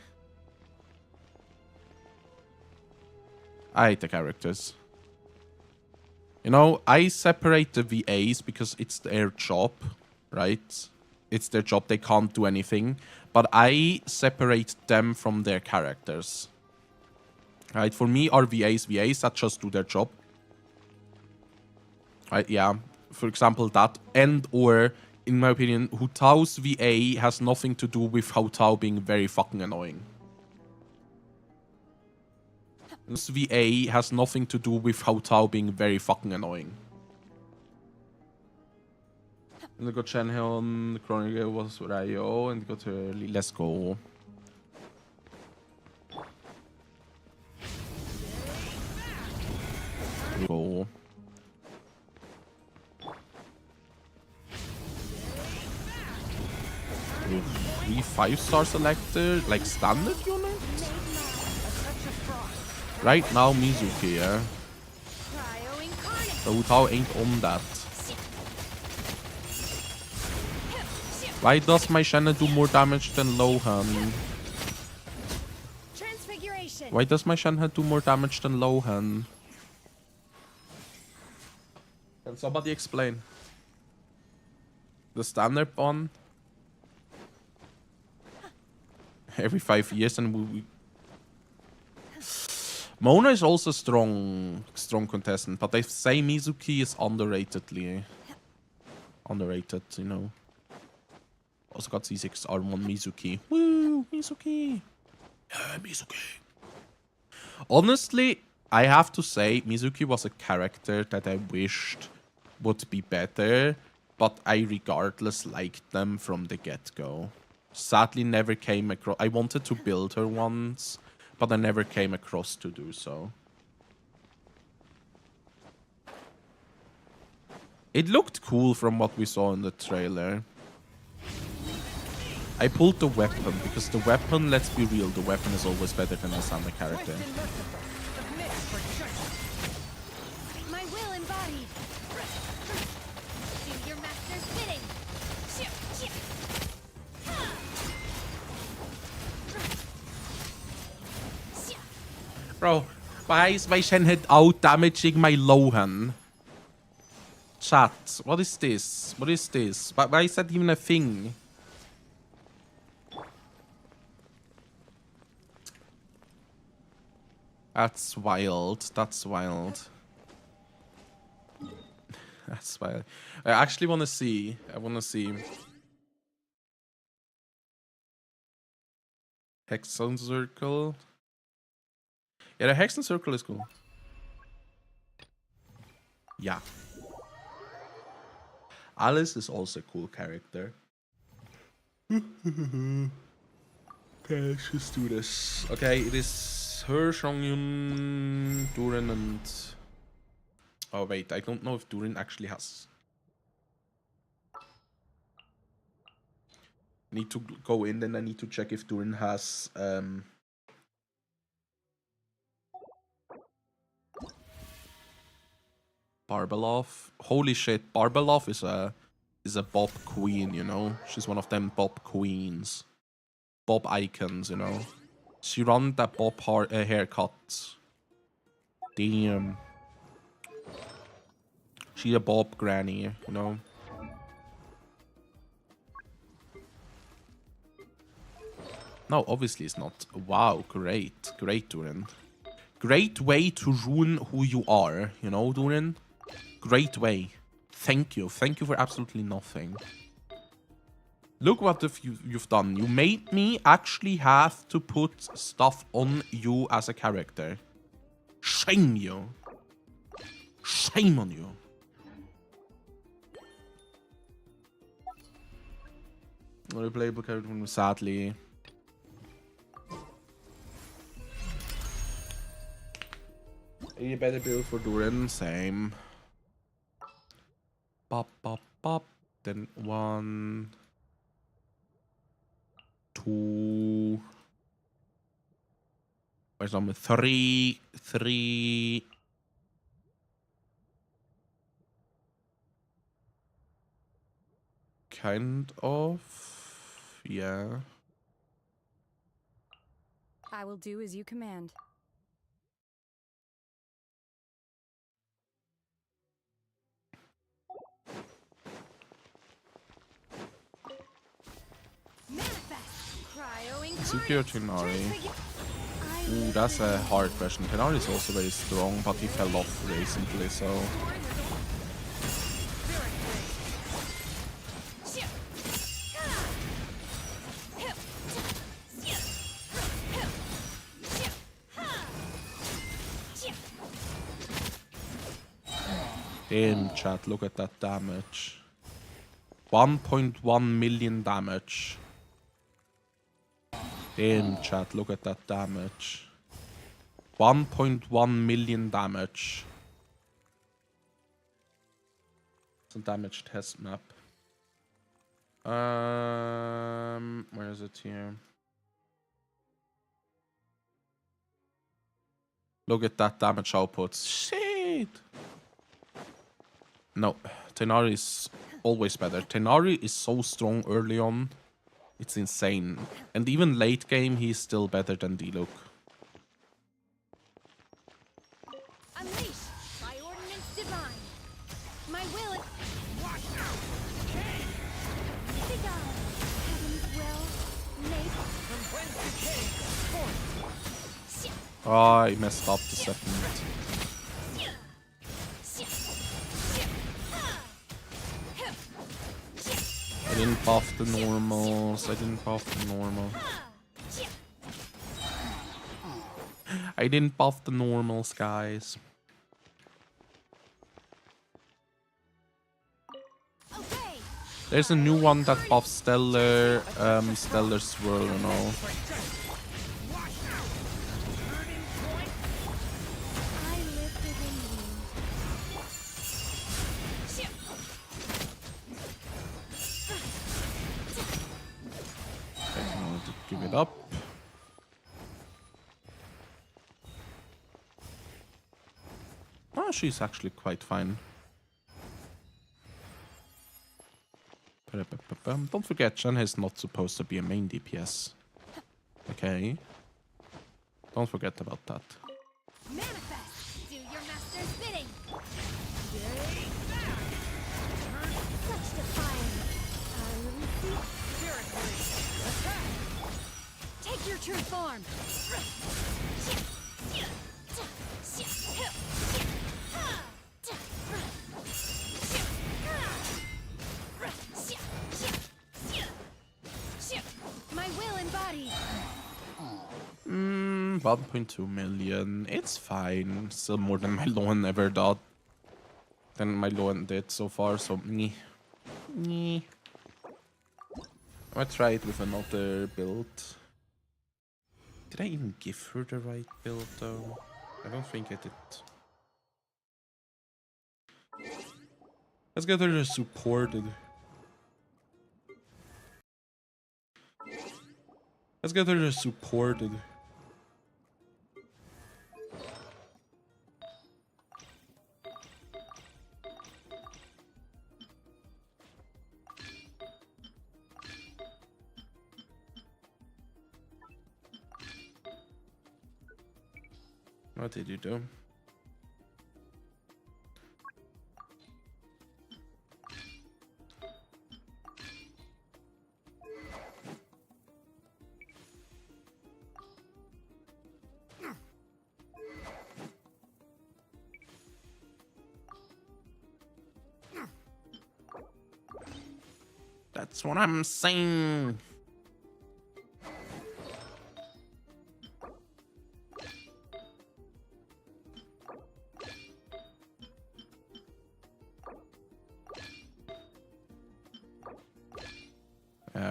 I hate the characters. You know, I separate the VAs because it's their job, right? It's their job, they can't do anything. But I separate them from their characters. Right, for me are VAs that just do their job. Right, yeah. For example, that. And or, in my opinion, Hu Tao's VA has nothing to do with Hu Tao being very fucking annoying. This VA has nothing to do with Hu Tao being very fucking annoying. And we got Shenheon, Chronicle was Rayo, and we got early. Let's go. Go. with 3 5-star selector, like standard unit? Right now, Mizuki, yeah. But Utao ain't on that. Why does my Shanna do more damage than Lohan? Why does my Shanna do more damage than Lohan? Can somebody explain? The standard one? Every 5 years and we... Mona is also strong contestant, but they say Mizuki is underratedly... Underrated, you know. Also got C6 R1 Mizuki. Woo! Mizuki! Yeah, Mizuki! Honestly, I have to say, Mizuki was a character that I wished would be better, but I regardless liked them from the get-go. Sadly, never came across... I wanted to build her once, but I never came across to do so. It looked cool from what we saw in the trailer. I pulled the weapon, because the weapon, let's be real, the weapon is always better than the standard character. My will embodied. Do your master's bidding. Bro, why is my Shenhead out damaging my Lohan? Chat, what is this? What is this? Why is that even a thing? That's wild. That's wild. That's wild. I actually want to see. I want to see. Hexon Circle. Yeah, the Hexon Circle is cool. Yeah. Alice is also a cool character. Okay, let's just do this. Okay, it is her, Shongyun, Durin, and... Oh wait, I don't know if Durin actually has... Need to go in, then I need to check if Durin has... Barbelov. Holy shit, Barbelov is a Bob queen, you know? She's one of them Bob queens. Bob icons, you know? She run that Bob haircut. Damn. She a Bob granny, you know? No, obviously it's not. Wow, great. Great, Durin. Great way to ruin who you are, you know, Durin? Great way. Thank you. Thank you for absolutely nothing. Look what you've done. You made me actually have to put stuff on you as a character. Shame you. Shame on you. Not a playable character, sadly. A better build for Durin, same. Pop, pop, pop. Then 1, 2. Where's number 3? 3. Kind of. Yeah. I will do as you command. Suki or Tinari? Ooh, that's a hard question. Tinari is also very strong, but he fell off recently, so... Damn, chat, look at that damage. 1.1 million damage. Damn, chat, look at that damage. 1.1 million damage. It's a damage test map. is it here? Look at that damage output. Shit! No, Tenari is always better. Tenari is so strong early on. It's insane. And even late game, he's still better than Diluc. Unleash by ordinance divine. My will is... Watch out! Begone, heaven's will. Make from whence decay forth. Oh, I messed up the second. I didn't buff the normals. I didn't buff the normal. I didn't buff the normals, guys. There's a new one that buffs Stellar, Stellar Swirl and all. Give it up. Oh, she's actually quite fine. Don't forget, Shen is not supposed to be a main DPS. Okay. Don't forget about that. Manifest! Do your master's bidding! Such defiance! Take your true form! My will embodied! 1.2 million. It's fine. Still more than my Loan ever did. Than my Loan did so far, so meh. Meh. I might try it with another build. Did I even give her the right build though? I don't think I did. Let's get her supported. Let's get her supported. What did you do? That's what I'm saying.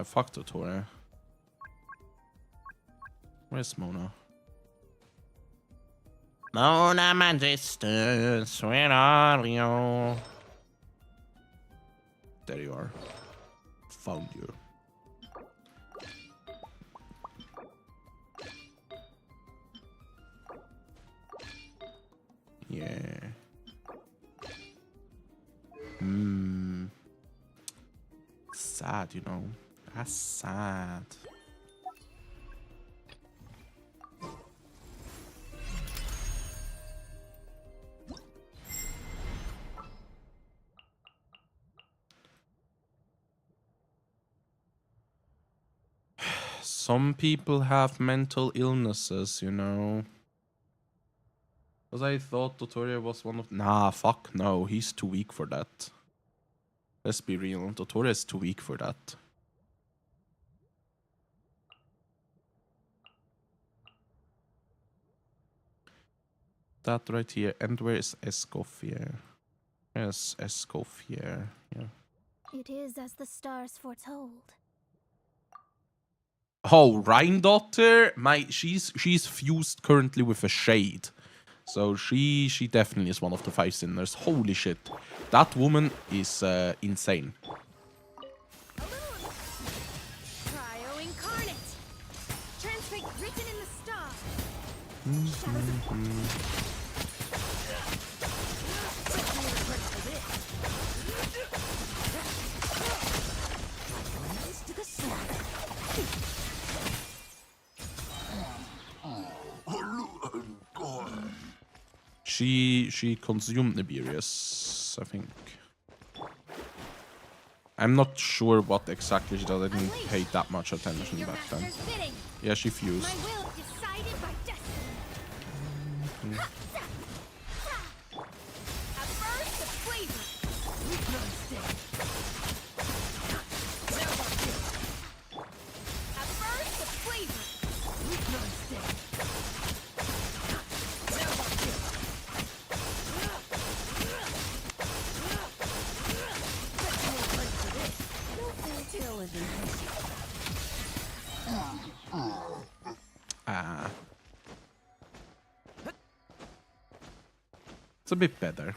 Fuck Totore. Where's Mona? Mona, my distance, where are you? There you are. Found you. Yeah. Sad, you know. That's sad. Some people have mental illnesses, you know. Because I thought Totore was one of... Nah, fuck no. He's too weak for that. Let's be real. Totore is too weak for that. That right here. And where is Escoffier? Where's Escoffier? Yeah. It is as the stars foretold. Oh, Rheindotter? She's fused currently with a shade. So she definitely is one of the 5 sinners. Holy shit. That woman is insane. Cryo incarnate! fate written in the stars. Shadows of to the slaughter. She consumed Nibirius, I think. I'm not sure what exactly she does. I didn't pay that much attention Your back then. master's bidding. Yeah, she fused. My will decided by destiny. A burst of flavor. A burst of flavor. Ah. It's a bit better.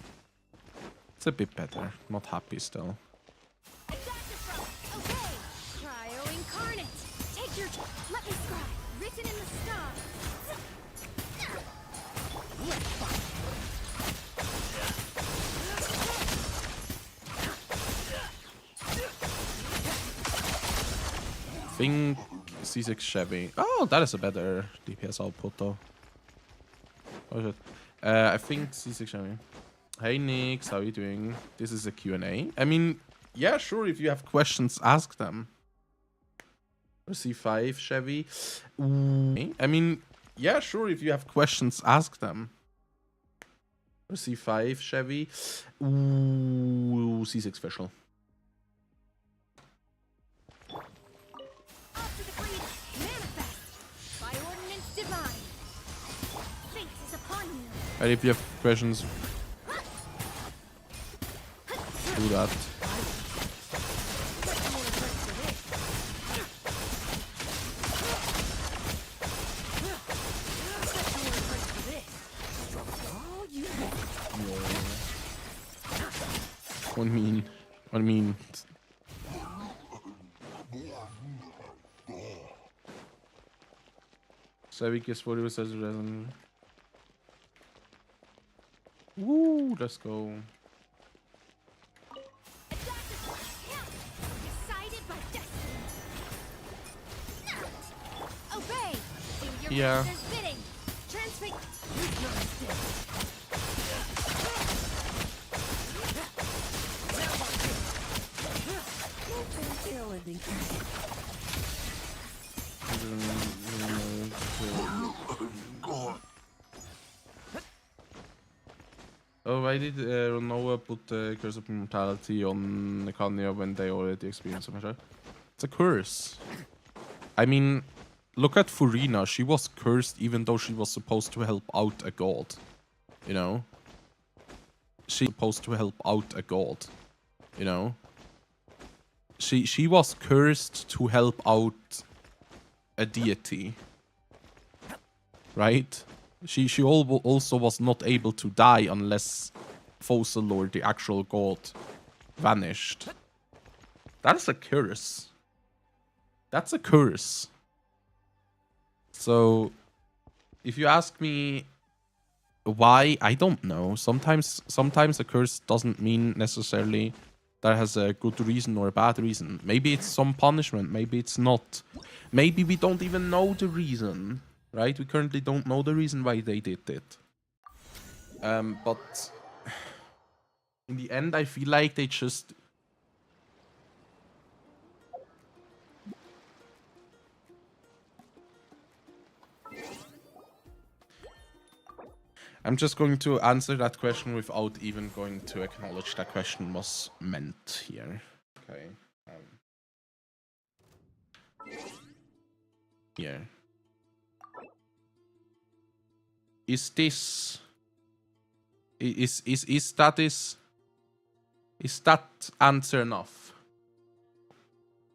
It's a bit better. Not happy still. Okay. Cryo incarnate. Take your. Let me scribe. Written in the stars. Think C6 Chevy. Oh, that is a better DPS output though. Oh shit. I think C6 Chevy. Hey Nix, how are you doing? This is a Q&A. I mean, yeah, sure, if you have questions, ask them. Or C5 Chevy. Ooh. I mean, yeah, sure, if you have questions, ask them. Or C5 Chevy. Ooh, C6 Special. And if you have questions, do that. What I mean. So we guess what it was as a reason. Woo, let's go. Decided by destiny. Obey. Do your Yeah. master's bidding. Transmit. Oh, why did Renoa put the curse of immortality on Kanya when they already experienced something? It's a curse. I mean, look at Furina. She was cursed even though she was supposed to help out a god. You know? She was supposed to help out a god. You know? She was cursed to help out a deity. Right? She also was not able to die unless Fossil or the actual god vanished. That's a curse. That's a curse. So, if you ask me why, I don't know. Sometimes a curse doesn't mean necessarily that has a good reason or a bad reason. Maybe it's some punishment. Maybe it's not. Maybe we don't even know the reason. Right? We currently don't know the reason why they did it. But in the end, I feel like they just... I'm just going to answer that question without even going to acknowledge that question was meant here. Okay. Here. Is this... Is that answer enough?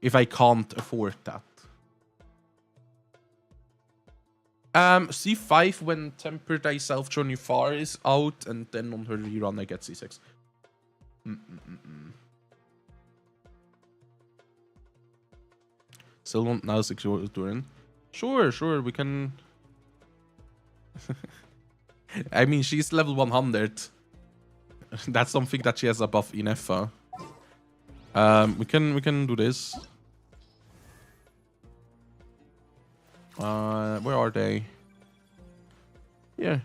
If I can't afford that. C5 when Temper Thyself Journey Far is out, and then on her rerun I get C6. Still want now secure Turin. Sure, sure, we can... I mean, she's level 100. That's something that she has above Inefa. We can do this. Where are they? Here.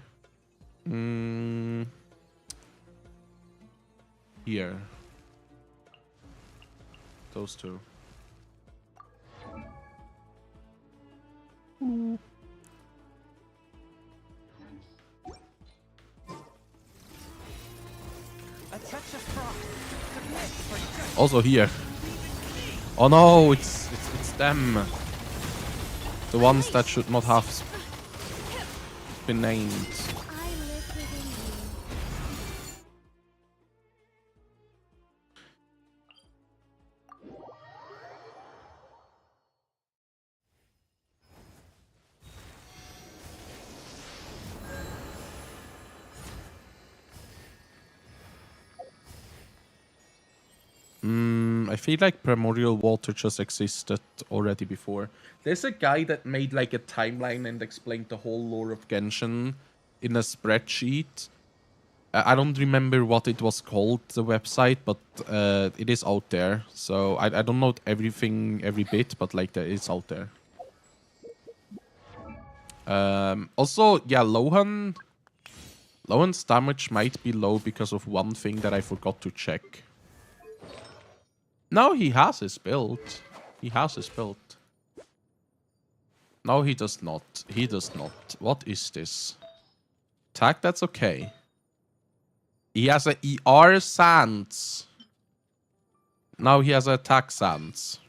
Here. Those two. A touch of frost. Submit for justice. Also here. Oh no, it's them. The ones that should not have been named. I live within you. I feel like Primordial Water just existed already before. There's a guy that made like a timeline and explained the whole lore of Genshin in a spreadsheet. I don't remember what it was called, the website, but it is out there. So I don't know everything, every bit, but like there is out there. Also, yeah, Lohan's damage might be low because of one thing that I forgot to check. No, he has his build. He has his build. No, he does not. He does not. What is this? Attack, that's okay. He has a ER Sands. Now he has a attack Sands.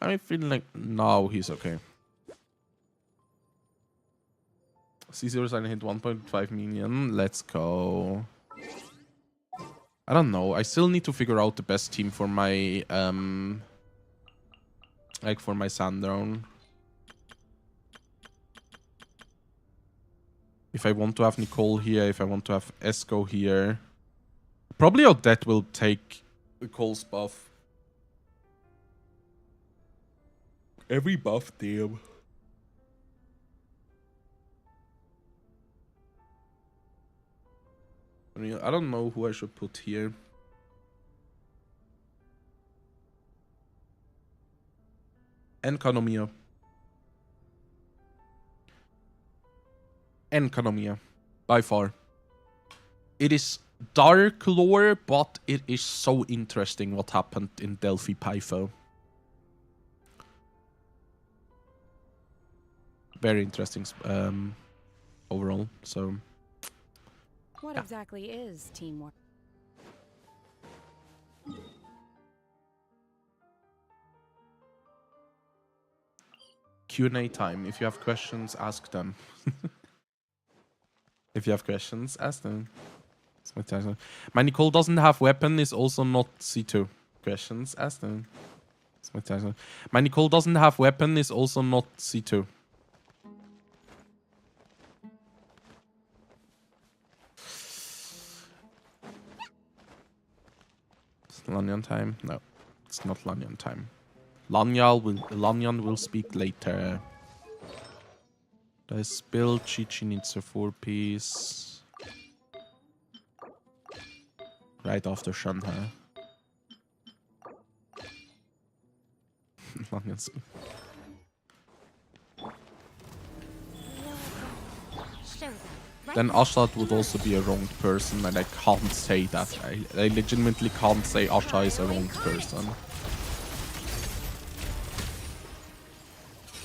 I feel like now he's okay. C0 sign hit 1.5 million. Let's go. I don't know. I still need to figure out the best team for my like for my Sandrone. If I want to have Nicole here, if I want to have Esco here. Probably Odette will take Nicole's buff. Every buff, damn. I mean, I don't know who I should put here. Enkanomiya. Enkanomiya. By far. It is dark lore, but it is so interesting what happened in Delphi Pytho. Very interesting overall, so... What exactly is teamwork? Q&A time. If you have questions, ask them. If you have questions, ask them. My Nicole doesn't have weapon is also not C2. Questions, ask them. My Nicole doesn't have weapon is also not C2. Lanyan time? No, it's not Lanyan time. Lanyan will speak later. There's build. Chi needs a 4-piece. Right after Shanha. Lanyan speak. Show them. Right Then Ashad would also be a wronged person, and I can't say that. I legitimately can't say Asha is a wronged person.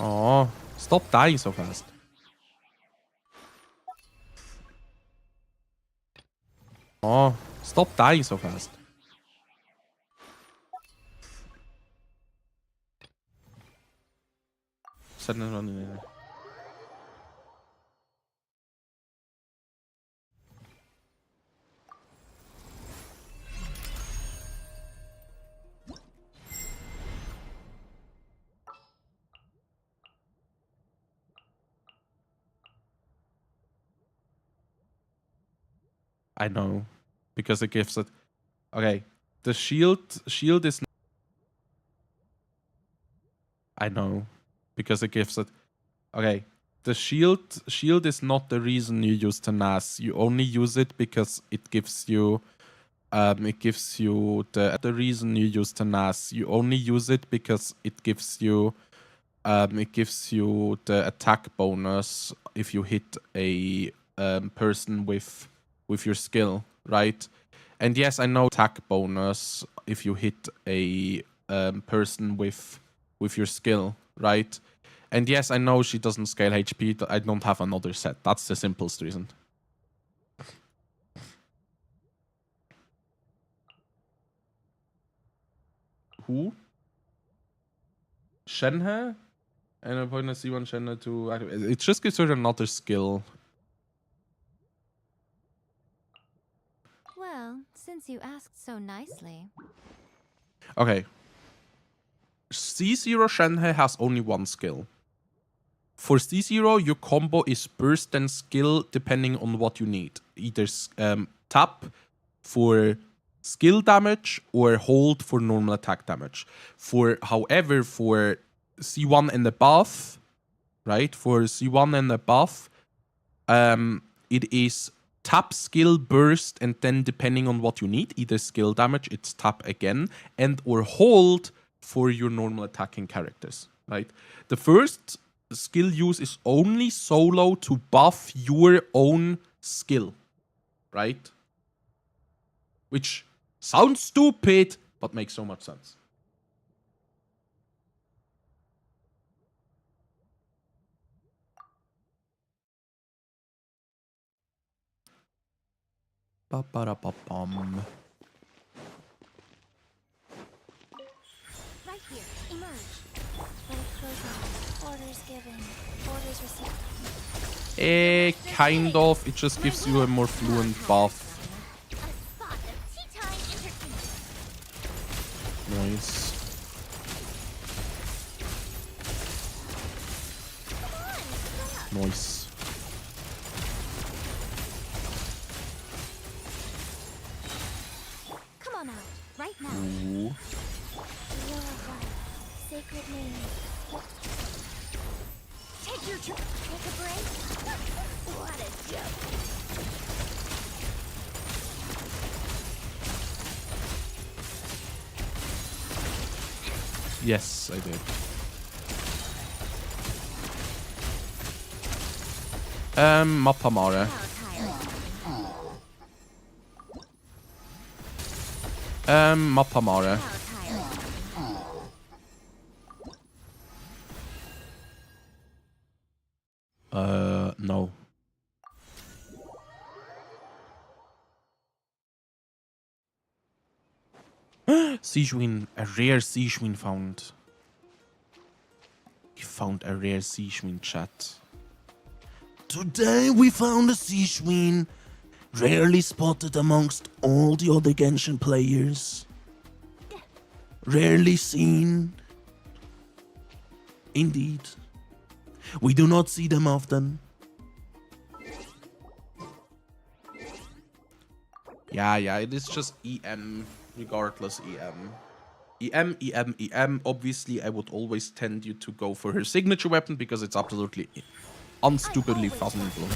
Oh, stop dying so fast. Oh, stop dying so fast. Send it on in there. I know, because it gives it. Okay. The shield is... I know. Because it gives it... Okay. The shield is not the reason you use Tenas. You only use it because it gives you... the reason you use Tenas. You only use it because it gives you... the attack bonus if you hit a person with your skill, right? And yes, I know attack bonus if you hit a person with your skill, right? And yes, I know she doesn't scale HP. I don't have another set. That's the simplest reason. Who? Shenhe? And I'm going to see one Shenhe to activate. It just gives her another skill. Well, since you asked so nicely. Okay. C0 Shenhe has only one skill. For C0, your combo is burst and skill depending on what you need. Either tap for skill damage or hold for normal attack damage. However, for C1 and above, right? For C1 and above, it is tap, skill, burst, and then depending on what you need, either skill damage, it's tap again, and or hold for your normal attacking characters, right? The first skill use is only solo to buff your own skill, right? Which sounds stupid, but makes so much sense. Ba-ba-da-ba-bum. Right here. Emerge. Life goes on. Orders given. Orders received. Kind of. It just gives you a more fluent buff. A spot of tea time entertainment. Nice. Come on, Nice. come on out. Right now. Ooh. Your heart. Sacred name. Take your trip. Take a break. What a joke. Yes, I did. Mappamare. Mappamare. No. Siegewin, a rare Siegewin found. He found a rare Siegewin, chat. Today we found a Siegewin, rarely spotted amongst all the other Genshin players. Rarely seen. Indeed. We do not see them often. Yeah, it is just EM, regardless EM. EM. Obviously, I would always tend you to go for her signature weapon because it's absolutely unstupidly fathomable.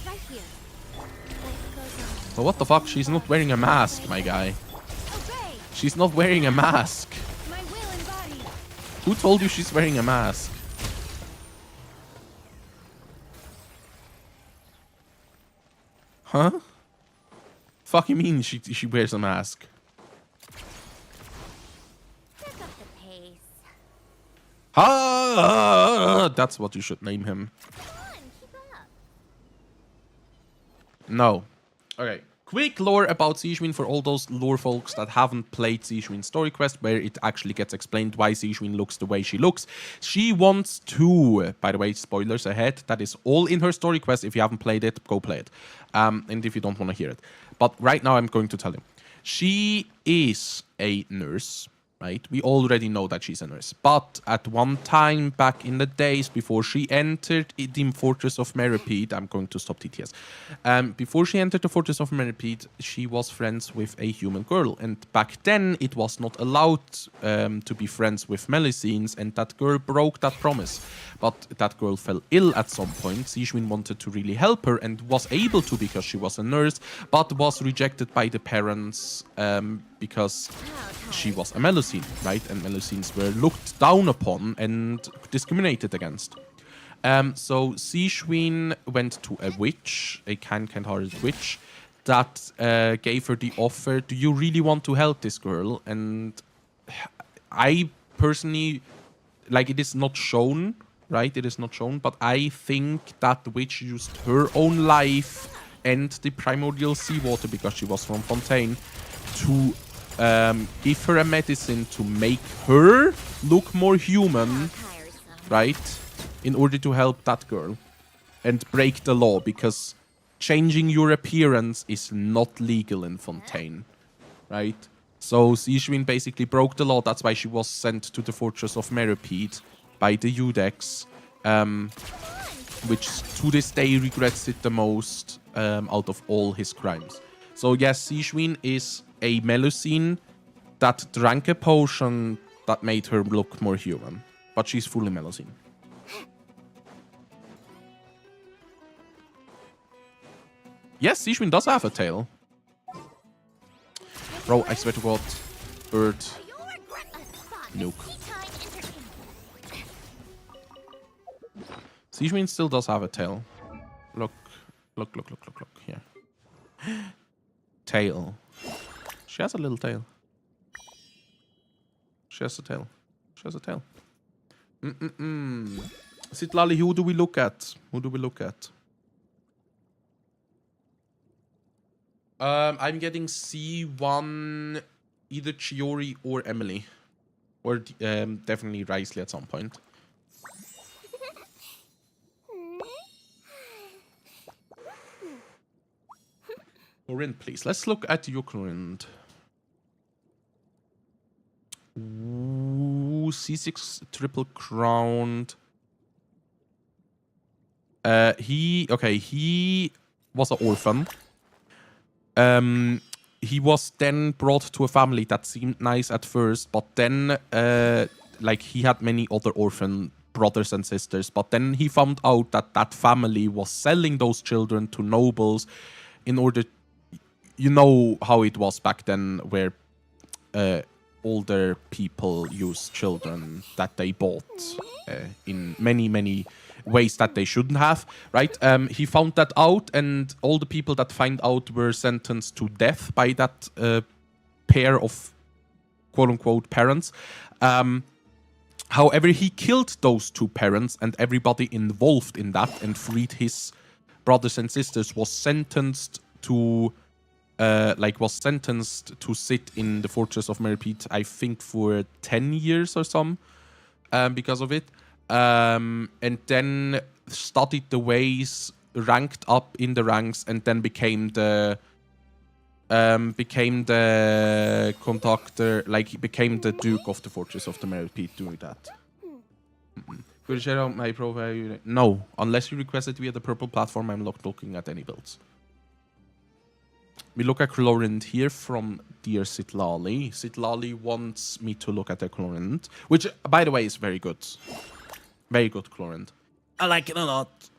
Right here. Life goes on. But what the fuck? She's not wearing a mask, my guy. Obey. She's not wearing a mask. My will embodied. Who told you she's wearing a mask? Huh? Fuck you mean she wears a mask? Pick up the pace. Ah, that's what you should name him. Come on, keep up. No. Okay. Quick lore about Siegewin for all those lore folks that haven't played Siegewin Story Quest, where it actually gets explained why Siegewin looks the way she looks. She wants to, by the way, spoilers ahead, that is all in her Story Quest. If you haven't played it, go play it. And if you don't want to hear it. But right now I'm going to tell you. She is a nurse. right? We already know that she's a nurse. But at one time back in the days before she entered the Fortress of Meripede, I'm going to stop TTS. Before she entered the Fortress of Meripede, she was friends with a human girl. And back then, it was not allowed to be friends with Melusines, and that girl broke that promise. But that girl fell ill at some point. Sishwin wanted to really help her and was able to because she was a nurse, but was rejected by the parents because she was a Melusine, right? And Melusines were looked down upon and discriminated against. So Sishwin went to a witch, a kind-hearted witch, that gave her the offer, do you really want to help this girl? And I personally, like, it is not shown, right? It is not shown, but I think that the witch used her own life and the primordial seawater, because she was from Fontaine, to give her a medicine to make her look more human, right? In order to help that girl and break the law, because changing your appearance is not legal in Fontaine, right? So Sishwin basically broke the law. That's why she was sent to the Fortress of Meripede by the Udex, which to this day regrets it the most out of all his crimes. So yes, Sishwin is a Melusine that drank a potion that made her look more human, but she's fully Melusine. Yes, Sishwin does have a tail. Bro, I swear to God. Bird. Nuke. Sishwin still does have a tail. Look. Here. Tail. She has a little tail. She has a tail. Sitlali, who do we look at? I'm getting C1, either Chiori or Emily. Or definitely Risley at some point. Corinne, please. Let's look at your Corinne. Ooh, C6 triple crowned. He was an orphan. He was then brought to a family that seemed nice at first, but then, like, he had many other orphan brothers and sisters, but then he found out that that family was selling those children to nobles in order, you know how it was back then, where older people used children that they bought in many ways that they shouldn't have, right? He found that out, and all the people that find out were sentenced to death by that pair of quote-unquote parents. However, he killed those two parents, and everybody involved in that, and freed his brothers and sisters, was sentenced to sit in the Fortress of Meripede, I think, for 10 years or some, because of it. And then studied the ways, ranked up in the ranks, and then became the conductor, like, he became the Duke of the Fortress of the Meripede doing that. Could you share out my profile? No, unless you request it via the purple platform, I'm not looking at any builds. We look at Chlorint here from Dear Sitlali. Sitlali wants me to look at the Chlorint, which, by the way, is very good. Very good Chlorint. I like it a lot.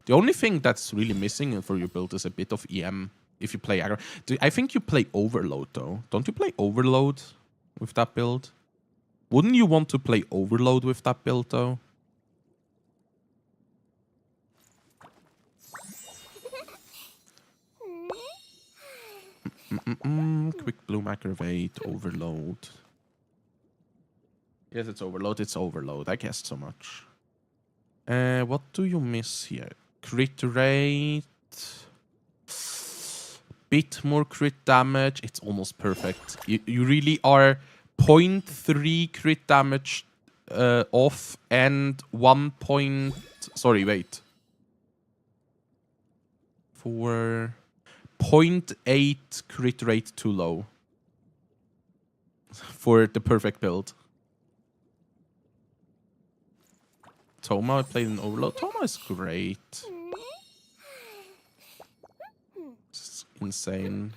The only thing that's really missing for your build is a bit of EM if you play aggro. I think you play Overload, though. Don't you play Overload with that build? Wouldn't you want to play Overload with that build, though? Quick Bloom Aggravate, Overload. Yes, it's Overload. I guessed so much. What do you miss here? Crit rate. Bit more crit damage. It's almost perfect. You really are 0.3 crit damage off and 1 point... Sorry, wait. For 0.8 crit rate too low. for the perfect build. Toma played in Overload. Toma is great. It's insane.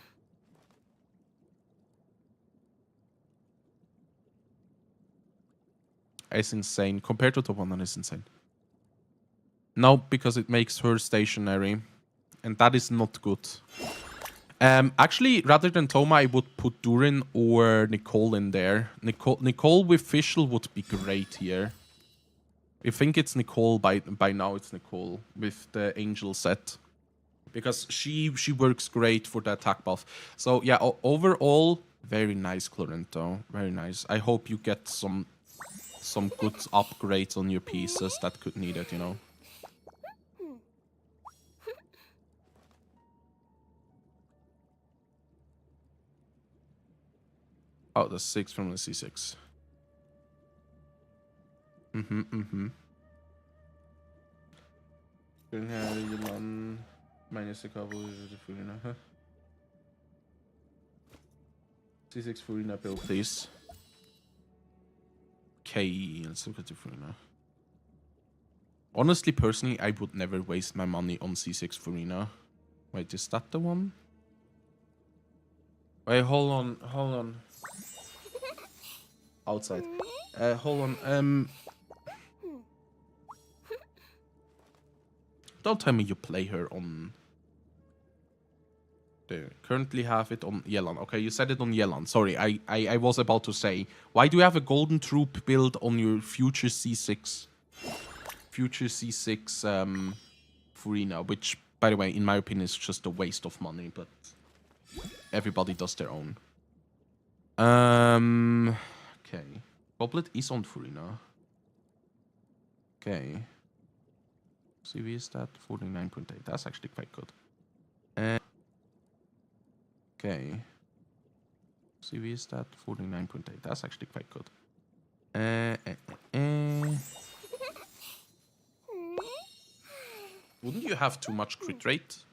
It's insane. Compared to top 1, it's insane. No, because it makes her stationary. And that is not good. Actually, rather than Toma, I would put Durin or Nicole in there. Nicole with Fischl would be great here. I think it's Nicole by now. It's Nicole with the Angel set. Because she works great for the attack buff. So yeah, overall, very nice Clorinto. Very nice. I hope you get some good upgrades on your pieces that could need it, you know. Oh, the 6 from the C6. Den här gillar minus a couple Furina. C6 Furina build, please. Okay, let's look at the Furina. Honestly, personally, I would never waste my money on C6 Furina. Wait, is that the one? Wait, hold on. Outside. Hold on. Don't tell me you play her on... There. Currently have it on Yelan. Okay, you said it on Yelan. Sorry, I was about to say. Why do you have a Golden Troop build on your future C6? Future C6 Furina, which, by the way, in my opinion, is just a waste of money, but everybody does their own. Okay. Goblet is on Furina. Okay. CV stat 49.8. That's actually quite good. Okay. CV stat 49.8. That's actually quite good. Wouldn't you have too much crit rate?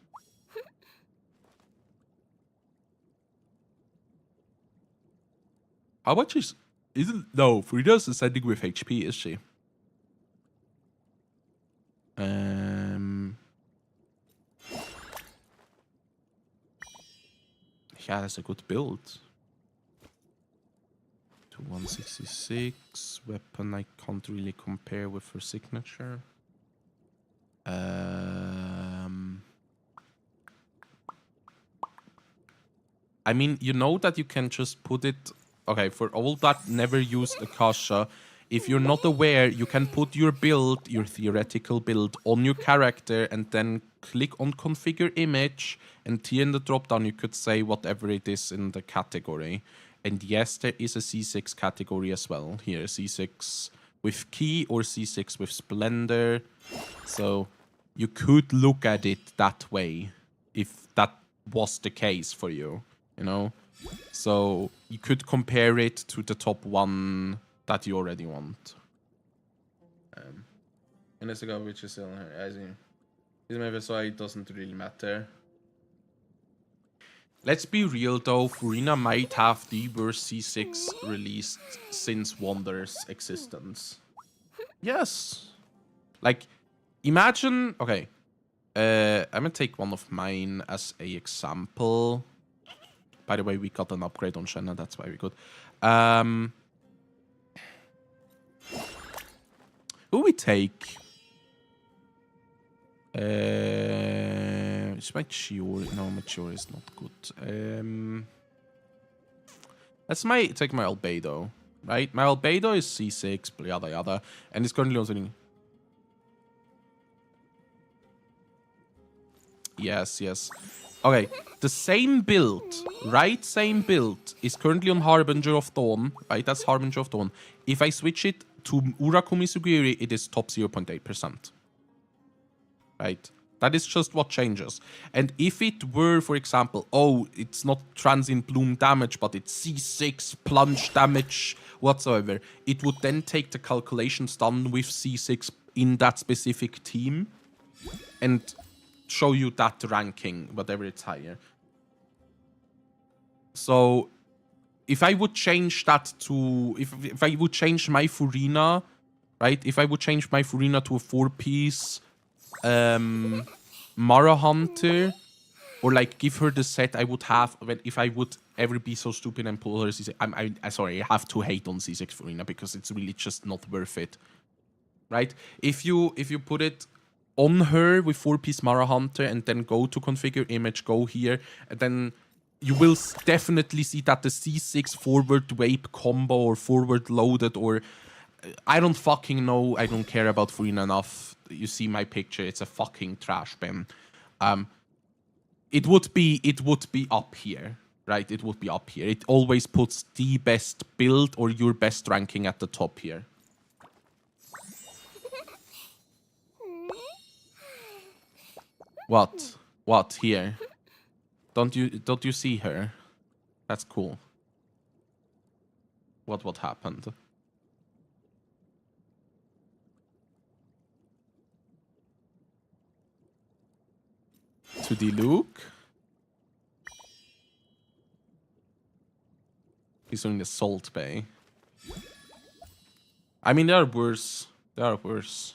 How much is... Isn't... No, Frida's ascending with HP, is she? Yeah, that's a good build. To 166. Weapon I can't really compare with her signature. I mean, you know that you can just put it... Okay, for all that never used Akasha, if you're not aware, you can put your build, your theoretical build, on your character and then click on configure image, and here in the drop-down you could say whatever it is in the category. And yes, there is a C6 category as well. Here, C6 with key or C6 with splendor. So you could look at it that way if that was the case for you, you know? So you could compare it to the top one that you already want. And it's a guy which is still here. I see. So it doesn't really matter. Let's be real though, Furina might have the worst C6 released since Wander's existence. Yes. Like, imagine... Okay. I'm gonna take one of mine as a example. By the way, we got an upgrade on Shenna, that's why we could. Who we take? It's Mature. No, Mature is not good. Let's take my Albedo, right? My Albedo is C6, yada yada, and it's currently also doing... Yes, yes. Okay, the same build, right? Same build is currently on Harbinger of Dawn, right? That's Harbinger of Dawn. If I switch it to Urakumi Sugiri, it is top 0.8%. Right? That is just what changes. And if it were, for example, oh, it's not transient bloom damage, but it's C6 plunge damage whatsoever, it would then take the calculations done with C6 in that specific team and show you that ranking, whatever it's higher. So if I would change that to if I would change my Furina, right? If I would change my Furina to a 4-piece Mara Hunter, or like give her the set I would have if I would ever be so stupid and pull her C6. I'm sorry, I have to hate on C6 Furina because it's really just not worth it, right? If you put it on her with 4-piece Mara Hunter and then go to configure image, go here, and then you will definitely see that the C6 forward vape combo or forward loaded or I don't fucking know. I don't care about Furina enough. You see my picture. It's a fucking trash bin. It would be up here, right? It would be up here. It always puts the best build or your best ranking at the top here. What? What here? Don't you see her? That's cool. What happened? To the Luke? He's doing the Salt Bay. I mean, there are worse. There are worse.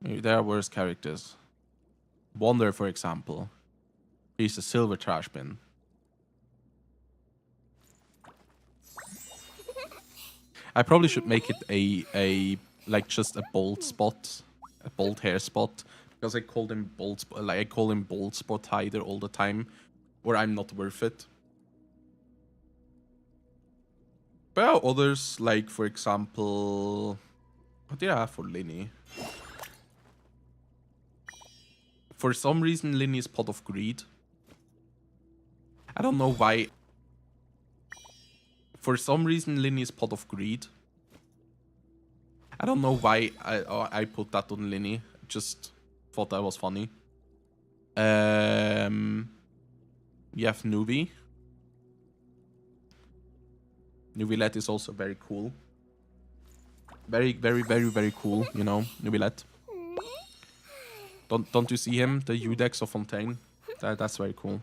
There are worse characters. Wonder, for example. He's a silver trash bin. I probably should make it a like just a bald spot, a bald hair spot, because I call him bald spot hider all the time, or I'm not worth it. But others, like for example, what did I have for Linny? For some reason, Linny is Pot of Greed. I don't know why. For some reason, Linny is Pot of Greed. I don't know why I put that on Linny. Just thought that was funny. You have Nuvi. Nuvilette is also very cool. Very, very, very, very cool, you know, Nuvilette. Don't you see him? The Udex of Fontaine. That's very cool.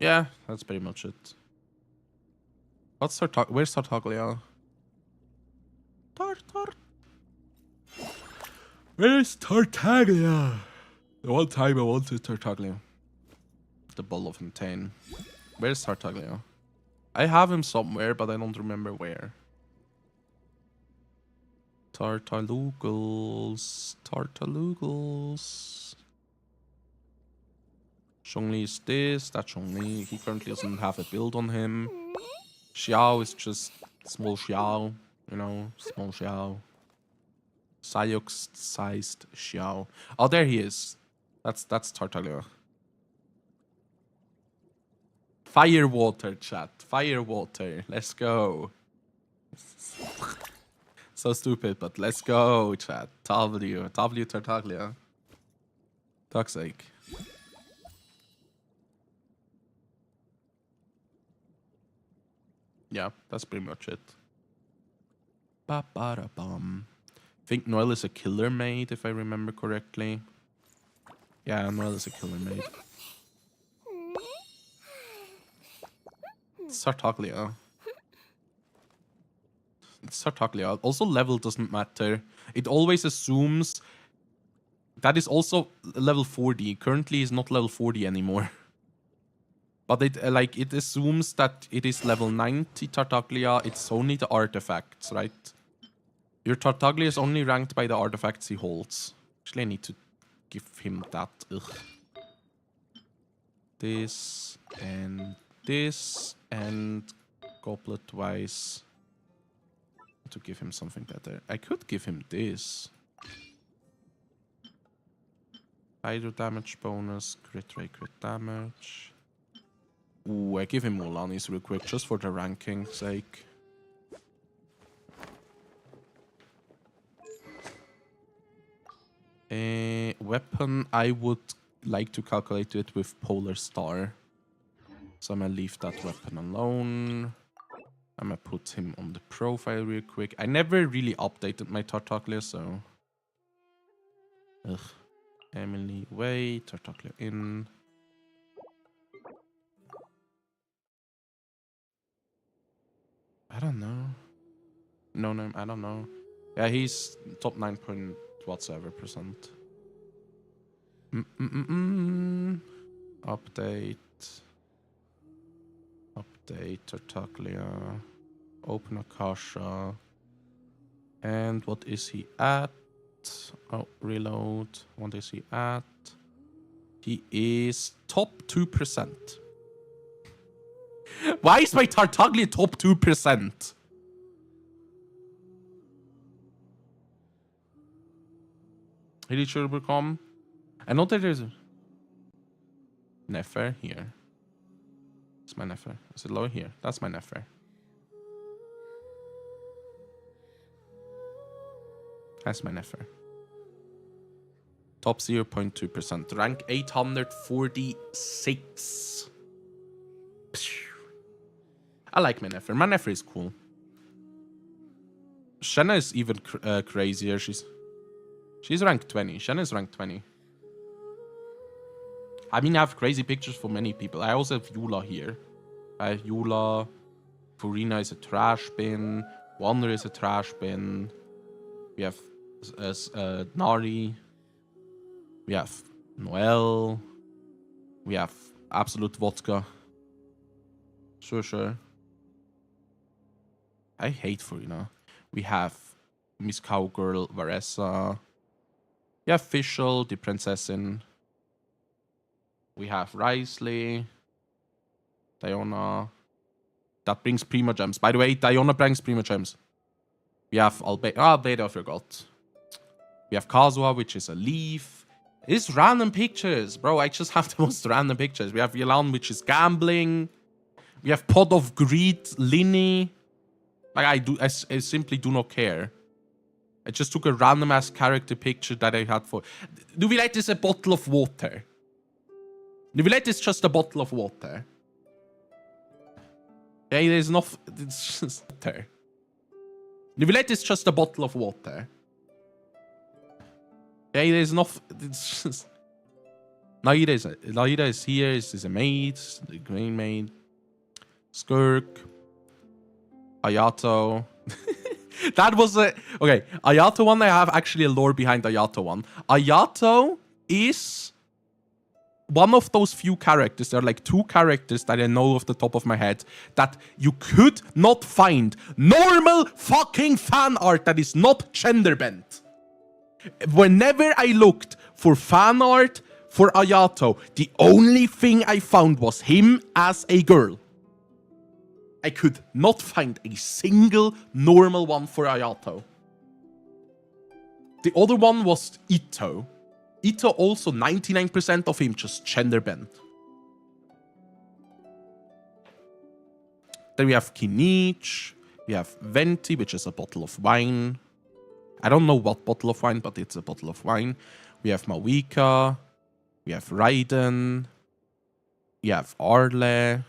Yeah, that's pretty much it. Where's Tartaglia? Where's Tartaglia? The one time I wanted Tartaglia. The Bull of Fontaine. Where's Tartaglia? I have him somewhere, but I don't remember where. Tartalugals. Zhongli is this, that's Zhongli. He currently doesn't have a build on him. Xiao is just small Xiao, you know, small Xiao. Sayux-sized Xiao. Oh, there he is. That's Tartaglia. Firewater, chat. Firewater. Let's go. So stupid, but let's go, chat. W Tartaglia. Toxic. Yeah, that's pretty much it. Ba-ba-da-bum. I think Noel is a killer maid, if I remember correctly. Yeah, Noel is a killer maid. Tartaglia. Tartaglia. Also, level doesn't matter. It always assumes that is also level 40. Currently, is not level 40 anymore. But it assumes that it is level 90 Tartaglia. It's only the artifacts, right? Your Tartaglia is only ranked by the artifacts he holds. Actually, I need to give him that. Ugh. This and goblet-wise. To give him something better. I could give him this. Hydro damage bonus, crit rate, crit damage. Ooh, I give him Molanis real quick, just for the ranking sake. Weapon, I would like to calculate it with Polar Star. So I'm gonna leave that weapon alone. I'm gonna put him on the profile real quick. I never really updated my Tartaglia, so... Ugh. Emily away. Tartaglia in. I don't know. No, I don't know. Yeah, he's top 9 point whatsoever percent. Update. Update Tartaglia. Open Akasha. And what is he at? Oh, reload. What is he at? He is top 2%. Why is my Tartaglia top 2%? Really sure will come. I know that there's a Nefer here. It's my Nefer. Is it lower here? That's my Nefer. That's my Nefer. Top 0.2%. Rank 846. I like my Nefer. My Nefer is cool. Shenna is even crazier. She's ranked 20. Shenna is ranked 20. I mean, I have crazy pictures for many people. I also have Eula here. I have Eula. Furina is a trash bin. Wander is a trash bin. We have Nari. We have Noel. We have Absolute Vodka. Sure. I hate Furina. We have Miss Cowgirl, Varessa. We have Fischl, the Princessin. We have Risley. Diona. That brings Prima Gems. By the way, Diona brings Prima Gems. We have Albedo, I forgot. We have Kazuha, which is a leaf. It's random pictures, bro. I just have the most random pictures. We have Yelan, which is gambling. We have Pot of Greed, Linny. Like, I simply do not care. I just took a random ass character picture that I had for. Do we like this a bottle of water? Do we like this just a bottle of water? Okay, there's enough. It's just water. Do we like this just a bottle of water? Okay, there's enough. It's just. Naida is here. This is a maid. The green maid. Skirk. Ayato. That was a... Okay, Ayato one, I have actually a lore behind Ayato one. Ayato is one of those few characters. There are like 2 characters that I know off the top of my head that you could not find normal fucking fan art that is not gender bent. Whenever I looked for fan art for Ayato, the only thing I found was him as a girl. I could not find a single normal one for Ayato. The other one was Ito. Ito also 99% of him just gender bent. Then we have Kinich. We have Venti, which is a bottle of wine. I don't know what bottle of wine, but it's a bottle of wine. We have Mawika. We have Raiden. We have Arle.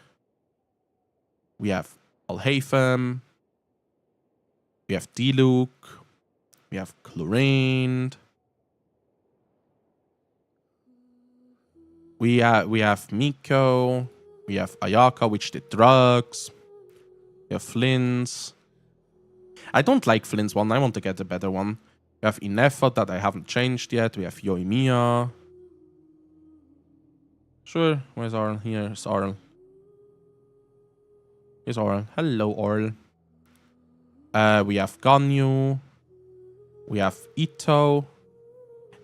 We have Alhaitham. We have Diluc. We have Chlorine. We have Miko. We have Ayaka, which did drugs. We have Flynn's. I don't like Flynn's one. I want to get a better one. We have Inefa that I haven't changed yet. We have Yoimiya. Sure. Where's Arl? Here's Arl. Here's Oral. Hello, Oral. We have Ganyu. We have Ito.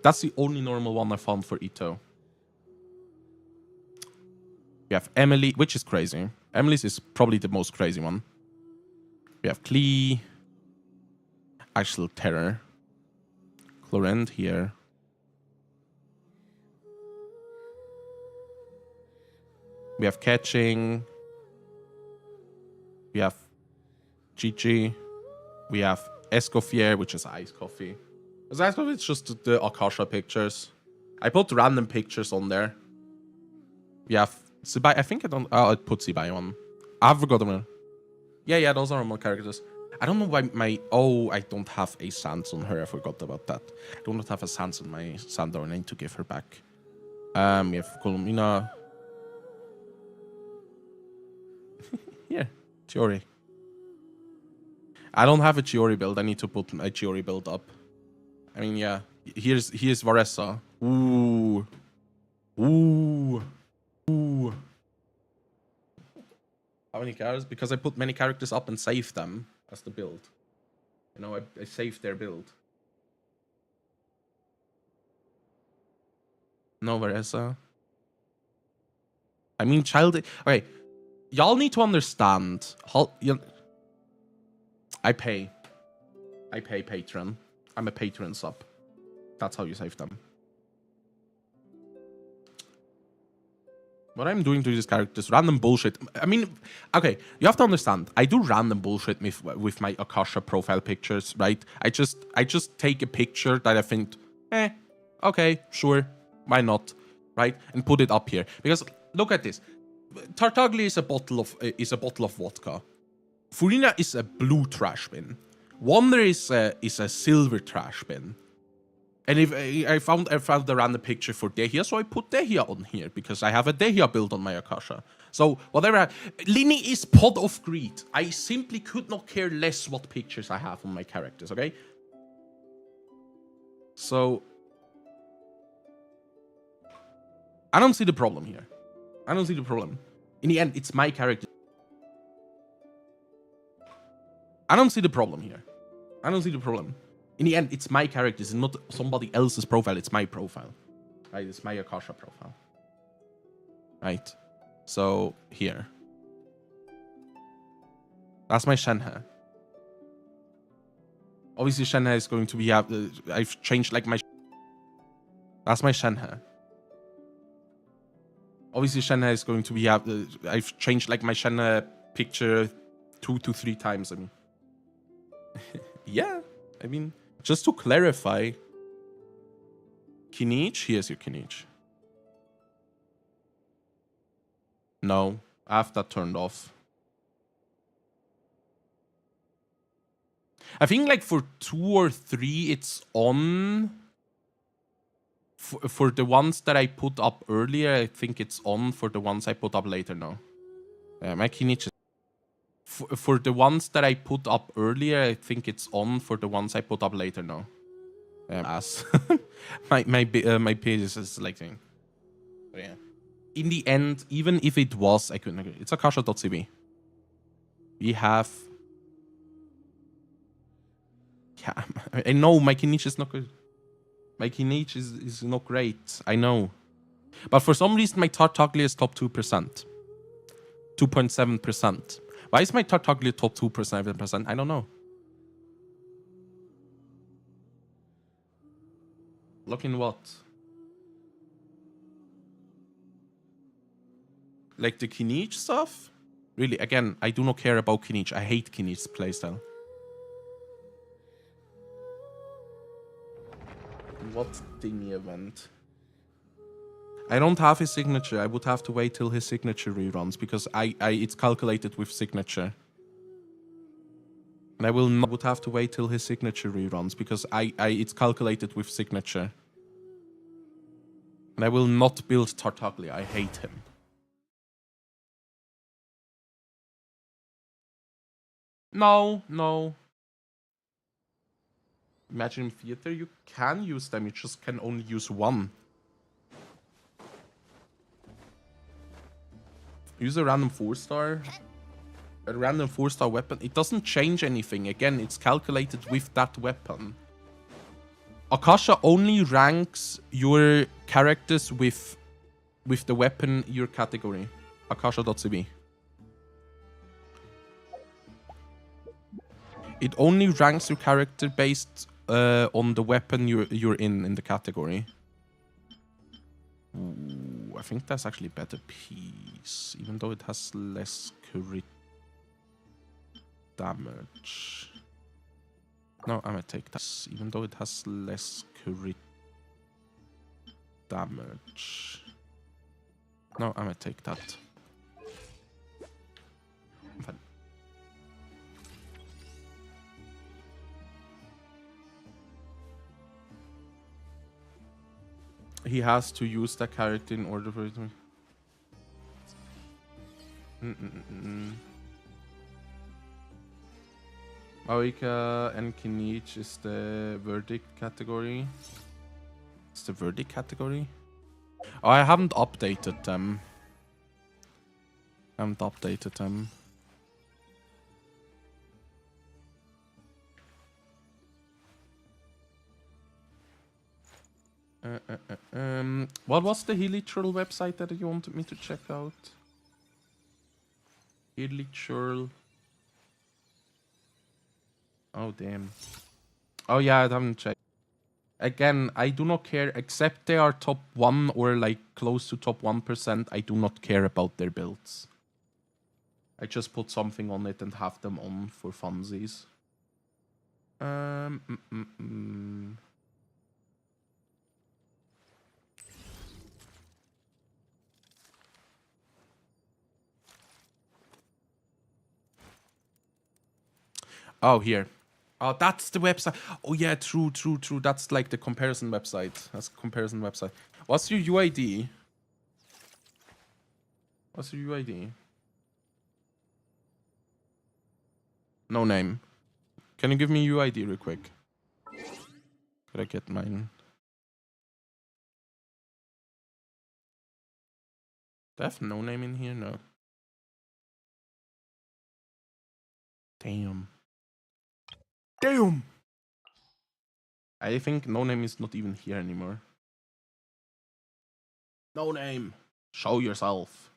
That's the only normal one I found for Ito. We have Emily, which is crazy. Emily's is probably the most crazy one. We have Klee. Actual Terror. Chlorend here. We have Catching. We have Gigi. We have Escoffier, which is ice coffee. Because ice coffee is just the Akasha pictures. I put random pictures on there. We have Sibai. I think I don't. I put Sibai on. I forgot them. Yeah, those are normal characters. I don't know why my... Oh, I don't have a Sans on her. I forgot about that. I do not have a Sans on my Sandor. I need to give her back. We have Colomina. Yeah, Chiori. I don't have a Chiori build. I need to put a Chiori build up. I mean, yeah. Here's Varessa. Ooh. Ooh. Ooh. How many characters? Because I put many characters up and saved them as the build. You know, I saved their build. No, Varessa. I mean, okay, y'all need to understand. I pay patron. I'm a patron sub. That's how you save them. What I'm doing to these characters, random bullshit. I mean, okay, you have to understand. I do random bullshit with my Akasha profile pictures, right? I just take a picture that I think, okay, sure, why not, right? And put it up here because look at this. Tartaglia is a bottle of vodka. Furina is a blue trash bin. Wonder is a silver trash bin. And if I found a random picture for Dehia, so I put Dehia on here because I have a Dehia build on my Akasha. So whatever. Lini is Pod of Greed. I simply could not care less what pictures I have on my characters, okay? So I don't see the problem here. I don't see the problem. In the end, it's my character. I don't see the problem here. I don't see the problem. In the end, it's my characters and not somebody else's profile. It's my profile. Right? It's my Akasha profile. Right? So, here. That's my Shenhe. Obviously, Shenhe is going to be... I've changed like my... That's my Shenhe. Obviously, Shenhe is going to be... I've changed like my Shenhe picture 2 to 3 times. I mean... Yeah. I mean... Just to clarify, Kinich, here's your Kinich. No, I have that turned off. I think like for 2 or 3, it's on. For the ones that I put up earlier, I think it's on. For the ones I put up later, no. My Kinich is... For the ones that I put up earlier, I think it's on. For the ones I put up later, no. As my page is selecting. But yeah. In the end, even if it was, I couldn't agree. It's akasha.cb. We have... Yeah, I know my Kinich is not good. My Kinich is not great. I know. But for some reason, my Tartaglia is top 2%. 2.7%. Why is my Tartaglia top 2%? I don't know. Look in what? Like the Kinich stuff? Really, again, I do not care about Kinich. I hate Kinich's playstyle. What thingy event? I don't have his signature. I would have to wait till his signature reruns because it's calculated with signature. And I would have to wait till his signature reruns because it's calculated with signature. And I will not build Tartaglia. I hate him. No. Imagine in theater you can use them. You just can only use one. Use a random 4-star. A random 4-star weapon. It doesn't change anything. Again, it's calculated with that weapon. Akasha only ranks your characters with the weapon your category. Akasha.cb. It only ranks your character based on the weapon you're in the category. Ooh, I think that's actually better piece, even though it has less crit damage. No, I'm gonna take that, even though it has less crit damage. No, I'm gonna take that. I'm fine. he has to use that character in order for it to... Marika and Kinich is the verdict category. It's the verdict category? Oh, I haven't updated them. What was the Hilichurl website that you wanted me to check out? Hilichurl. Oh, damn. Oh, yeah, I haven't checked. Again, I do not care, except they are top 1 or like close to top 1%. I do not care about their builds. I just put something on it and have them on for funsies. Oh, here. Oh, that's the website. Oh, yeah, true. That's like the comparison website. That's a comparison website. What's your UID? No name. Can you give me UID real quick? Could I get mine? Do I have no name in here? No. Damn. I think no name is not even here anymore. No name. Show yourself.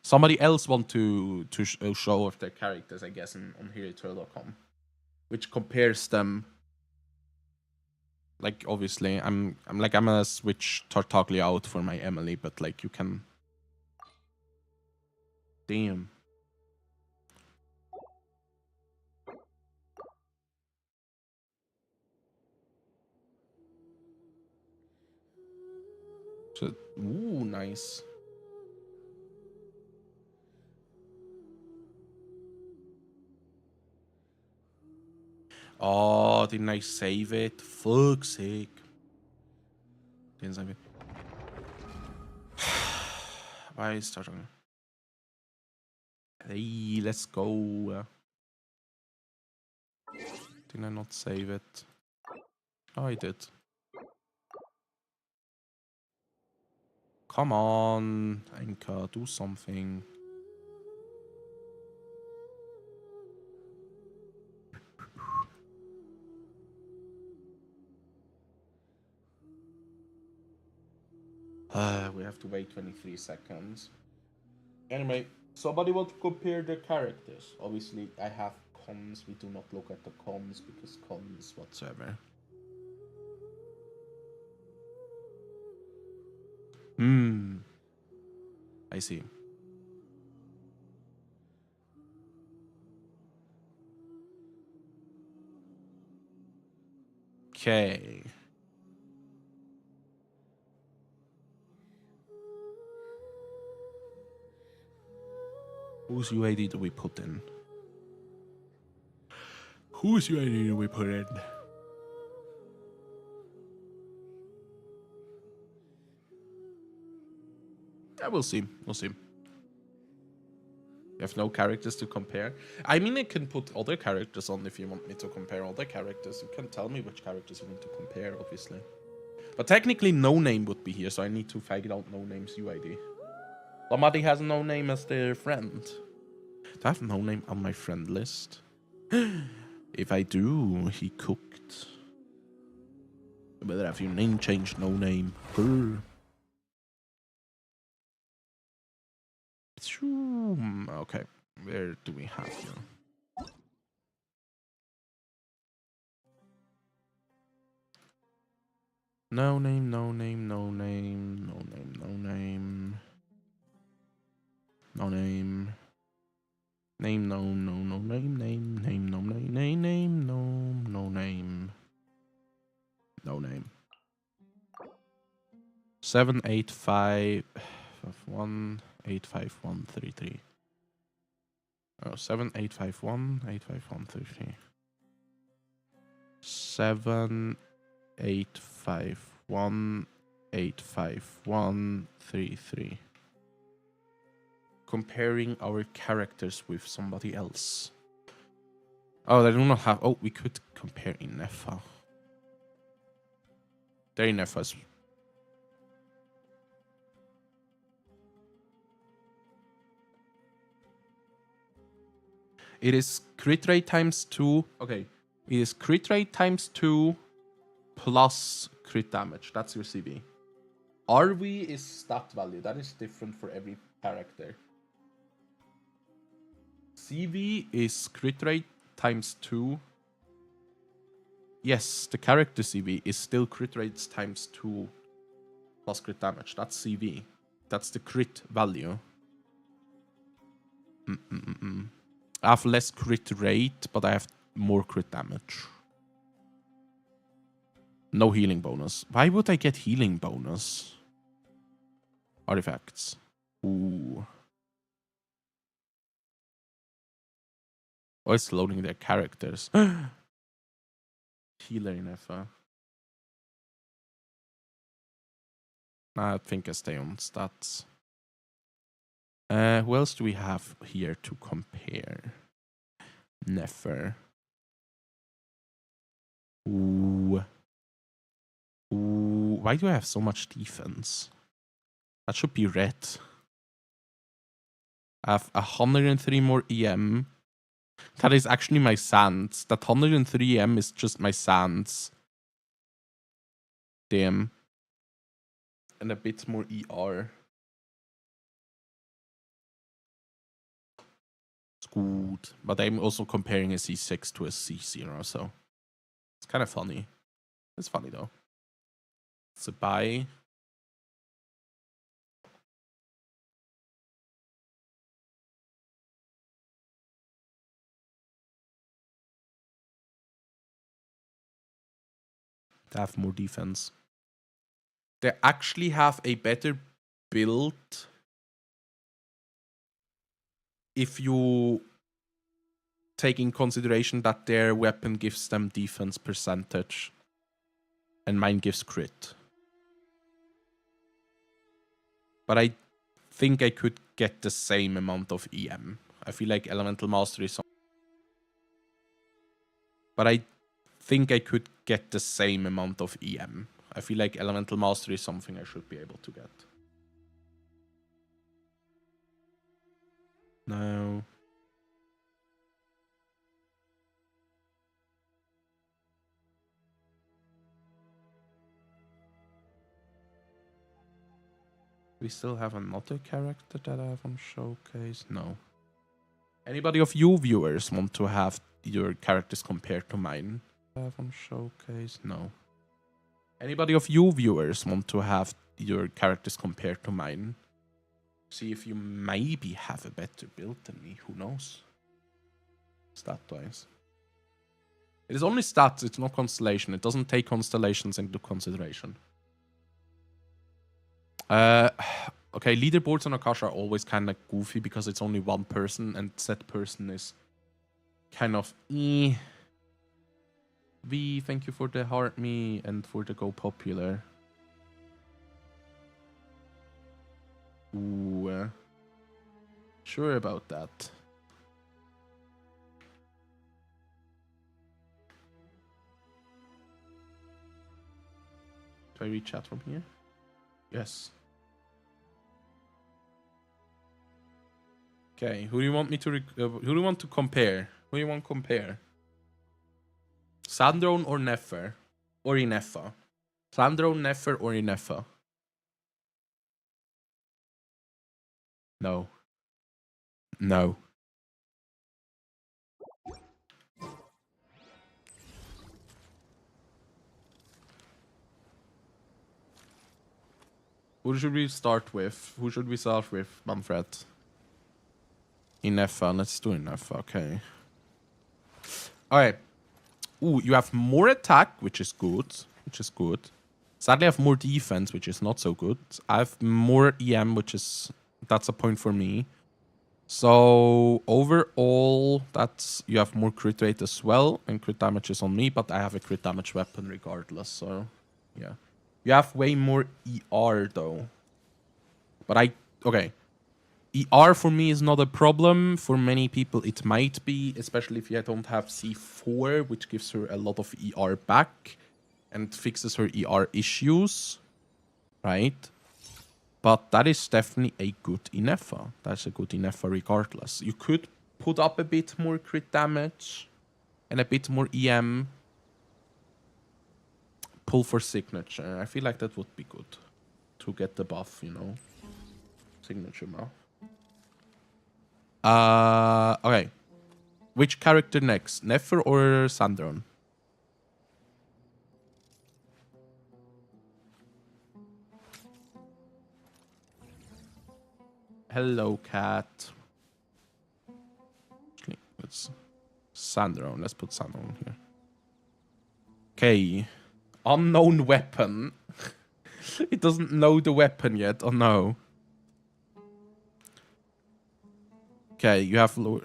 Somebody else want to show off their characters, I guess, on heroturl.com, which compares them. Like, obviously, I'm gonna switch Tartaglia out for my Emily, but like you can. Damn. So, ooh, nice. Oh, didn't I save it? Fuck's sake. Didn't save it. Why is starting? Hey, let's go. Did I not save it? Oh, I did. Come on, Anka, do something. We have to wait 23 seconds. Anyway, somebody want to compare the characters. Obviously, I have cons. We do not look at the cons because cons whatsoever. I see. Okay. Whose UID do we put in? Whose UID do we put in? Yeah, we'll see. We'll see. You have no characters to compare? I mean, I can put other characters on if you want me to compare other characters. You can tell me which characters you want to compare, obviously. But technically, no name would be here, so I need to figure out no name's UID. Somebody has no name as their friend. Do I have no name on my friend list? If I do, he cooked. Better have your name changed, no name. Grr. Okay, where do we have you? No name, no name, no name, no name, no name. No name. Name, no, no, no name, name, name, no name, name, name, no, no name. No name. 78551 85133. Oh, 7851 85133. 7 851 85133. Comparing our characters with somebody else. Oh, they do not have. Oh, we could compare Inefa. Their Inefas. It is crit rate times 2. Okay. It is crit rate times 2 plus crit damage. That's your CV. RV is stat value. That is different for every character. CV is crit rate times 2. Yes, the character CV is still crit rates times 2 plus crit damage. That's CV. That's the crit value. I have less crit rate, but I have more crit damage. No healing bonus. Why would I get healing bonus? Artifacts. Ooh. Oh, it's loading their characters. Healer in FA. I think I stay on stats. Who else do we have here to compare? Nefer. Ooh. Ooh. Why do I have so much defense? That should be red. I have 103 more EM. That is actually my sands. That 103 EM is just my sands. Damn. And a bit more ER. It's good. But I'm also comparing a C6 to a C0, so it's kind of funny. It's funny though. It's a buy. They have more defense. They actually have a better build if you take in consideration that their weapon gives them defense percentage and mine gives crit. But I think I could get the same amount of EM. I feel like Elemental Mastery is But I think I could get the same amount of EM. I feel like Elemental Mastery is something I should be able to get. No. We still have another character that I have on showcase? No. Anybody of you viewers want to have your characters compared to mine? I have on showcase? No. Anybody of you viewers want to have your characters compared to mine? See if you maybe have a better build than me. Who knows? Stat-wise. It is only stats, it's not constellation. It doesn't take constellations into consideration. Okay, leaderboards on Akasha are always kind of goofy because it's only one person and said person is kind of V, thank you for the heart me and for the go popular. Ooh, sure about that. Do I read chat from here? Yes. Okay, who do you want me to who do you want to compare? Who do you want to compare? Sandrone or Nefer? Or Inefa? Sandrone, Nefer, or Inefa? No. No. Who should we start with? Who should we start with, Manfred? Inefa. Let's do Inefa. Okay. Alright. Ooh, you have more attack, which is good. Sadly, I have more defense, which is not so good. I have more EM, which is... That's a point for me. So overall, that's you have more crit rate as well, and crit damage is on me, but I have a crit damage weapon regardless. So yeah, you have way more ER though. But okay. ER for me is not a problem. For many people, it might be, especially if you don't have C4, which gives her a lot of ER back and fixes her ER issues, right? But that is definitely a good Inefa. That's a good Inefa regardless. You could put up a bit more crit damage and a bit more EM. Pull for signature. I feel like that would be good to get the buff, you know. Signature buff. Okay. Which character next? Nefer or Sandron? Hello, cat. Okay, let's Sandron. Let's put Sandron here. Okay. Unknown weapon. It doesn't know the weapon yet. Oh no. Okay, you have lower.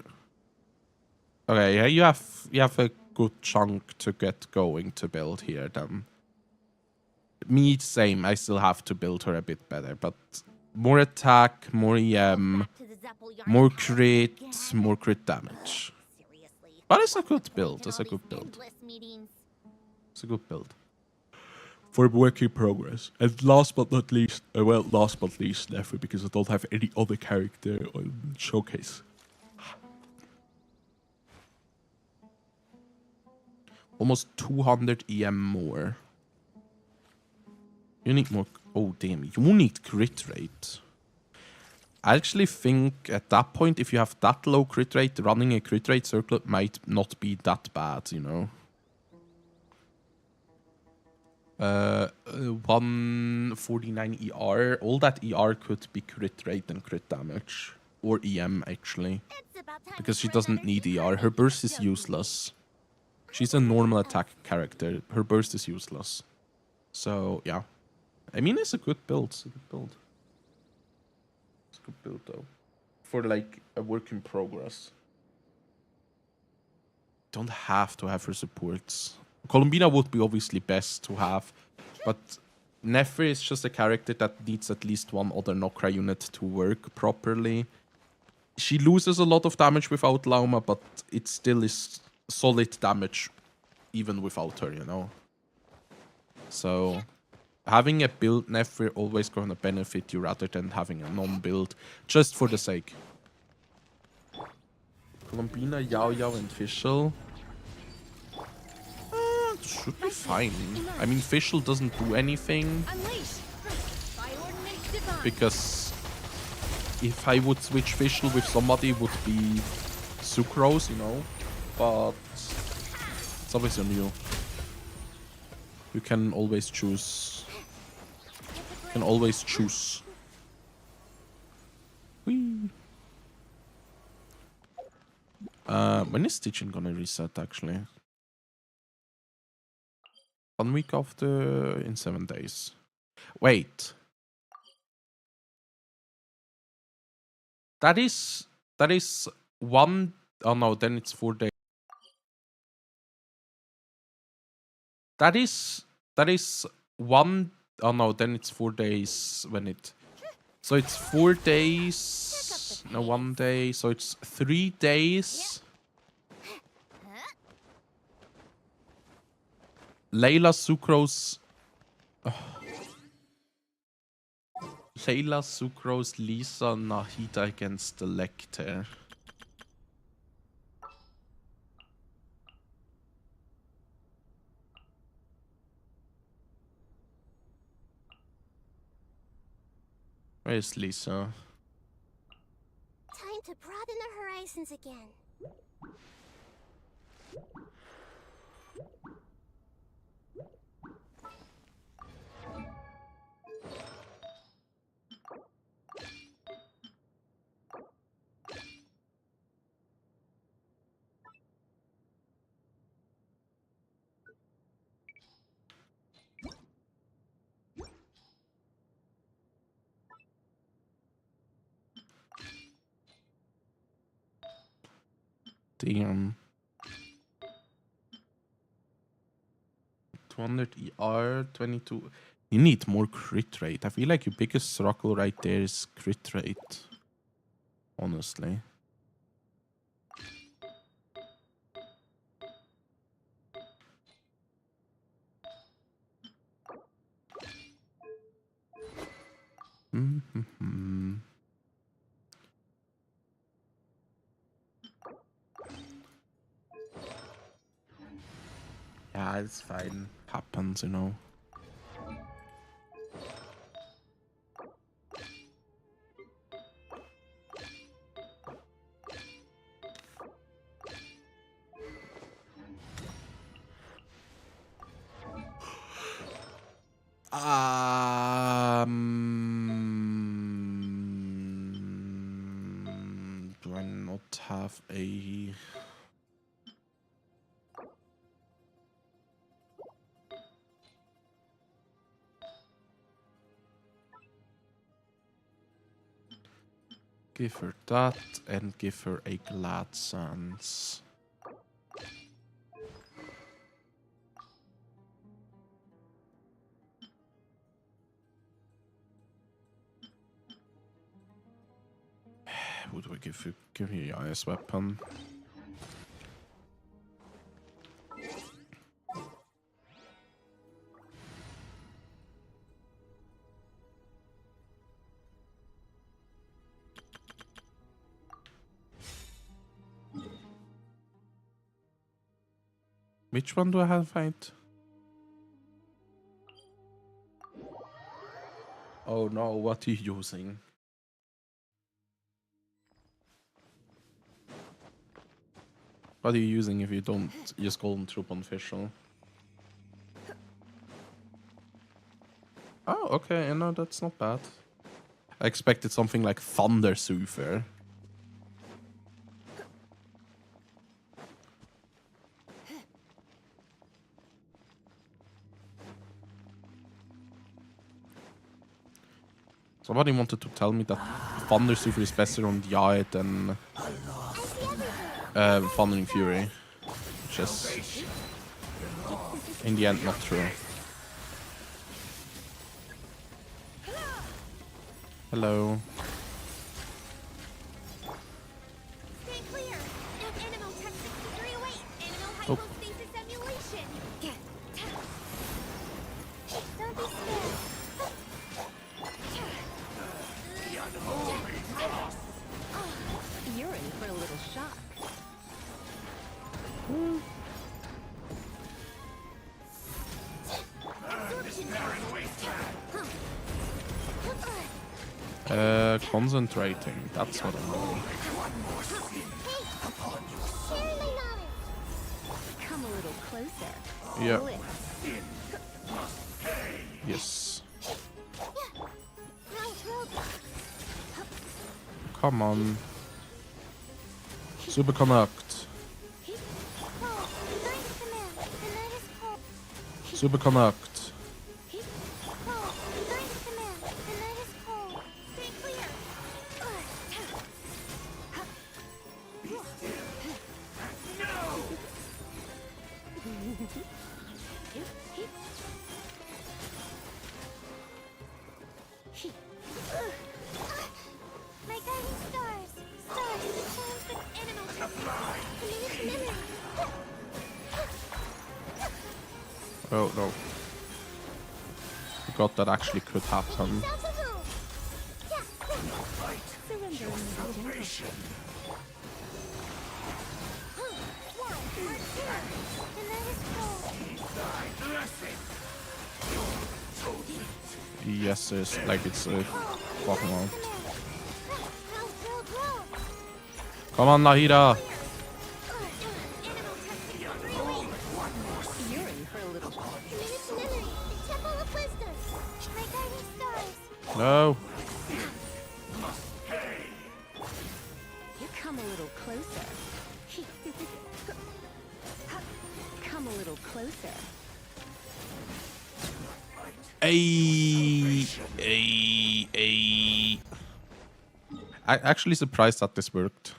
Okay, yeah, you have a good chunk to get going to build here then. Me, same. I still have to build her a bit better, but more attack, more EM, more crit, more crit damage. But it's a good build. It's a good build. It's a good build. For work in progress. And last but not least, Nefer, because I don't have any other character on showcase. Almost 200 EM more. You need more. Oh, damn. You need crit rate. I actually think at that point, if you have that low crit rate, running a crit rate circlet might not be that bad, you know? 149 ER. All that ER could be crit rate and crit damage. Or EM, actually. Because she doesn't need ER. Her burst is useless. She's a normal attack character. Her burst is useless. So, yeah. I mean, it's a good build. It's a good build. It's a good build, though. For, like, a work in progress. Don't have to have her supports. Columbina would be obviously best to have. But Nefer is just a character that needs at least one other Nokra unit to work properly. She loses a lot of damage without Lauma, but it still is solid damage even without her, you know? So having a build Nefer always gonna benefit you rather than having a non-build just for the sake. Columbina, Yao Yao, and Fischl. Should be fine. I mean, Fischl doesn't do anything. Because if I would switch Fischl with somebody, it would be Sucrose, you know? But it's always on you. You can always choose. You can always choose. Whee. When is Stitchin gonna reset, actually? 1 week after in 7 days. Wait. That is one. Oh no, then it's 4 days. That is one. Oh no, then it's 4 days when it. So it's 4 days. No, 1 day. So it's 3 days. Layla Sucrose. Layla Sucrose, Lisa, Nahida against the Lecter. Where's Lisa? Time to broaden the horizons again. Damn. 200 ER, 22. You need more crit rate. I feel like your biggest struggle right there is crit rate. Honestly. Mm-hmm. Yeah, it's fine. Happens, you know. Do I not have a... Give her that and give her a Glad Sands. What do I give you? Give me your ice weapon. Which one do I have fight? Oh no, what are you using? What are you using if you don't use Golden Troop on Official? Oh, okay, you know, that's not bad. I expected something like Thunder Soother. Somebody wanted to tell me that Thunder Soother is better on Yae than Thundering Fury, which is in the end not true. Hello. Stay clear. Animal Tech 63 away. Animal Oh. hypostasis emulation. Don't be scared. You're in for a little shock. Concentrating. That's what I'm doing. Sharing my knowledge. Come a little closer. Yeah. Blitz. Yes. Right, robot. Come on. Super Connect. Cold. Learn to command. The night is cold. Super Connect. Cold. Learn to command. The night is cold. Stay clear. My guiding stars. Stars that shines with animal techniques. Committed memory. Oh no. Forgot that actually could happen. Self-move. Yeah. The night is cold. Yes, it's like it's a fucking on. Come on, Nahida. You're in for a little shock. Committed to memory. The Temple of Wisdom. My guiding stars. No. You come a little closer. Come a little closer. I'm actually surprised that this worked.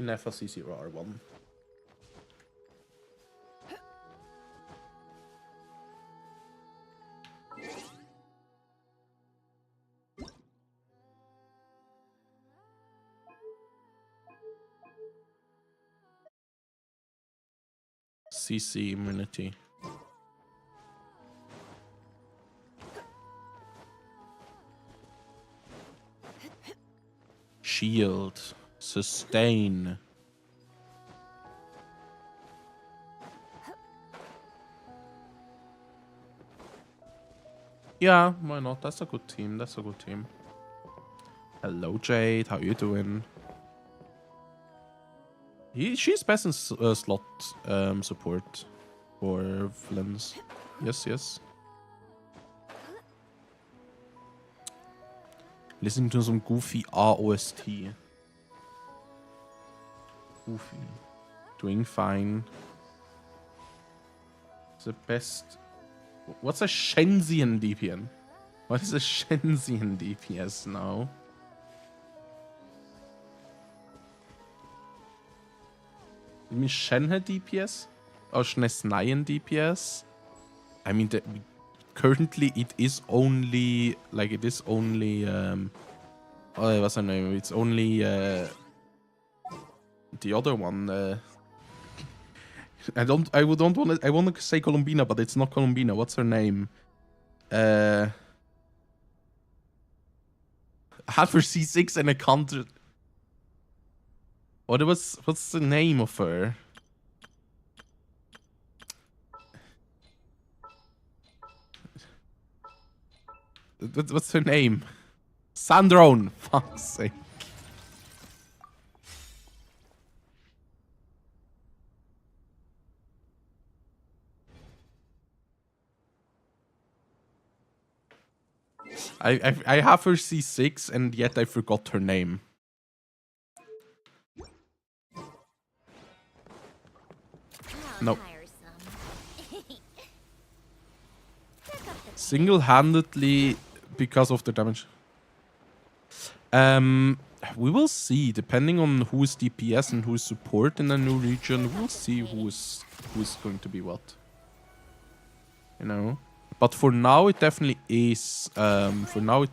Nefa C0R1. CC immunity. Shield. Sustain. Yeah, why not? That's a good team. That's a good team. Hello, Jade. How you doing? She's best in slot support for Flins. Yes, yes. Listening to some goofy ROST. Goofy. Doing fine. The best. What's a Shenzian DPN? What is a Shenzian DPS now? You mean Shenhe DPS? Or Shnesnayan DPS? I mean, currently it is only, like, it is only, oh, what's her name? It's only, the other one, I want to say Columbina, but it's not Columbina. What's her name? Have her C6 and a counter. What's the name of her? What's her name? Sandrone. Fuck's sake. I have her C6 and yet I forgot her name. No. Single-handedly because of the damage. We will see, depending on who is DPS and who is support in the new region. We'll see who is going to be what. You know. But for now, it definitely is. Sandron.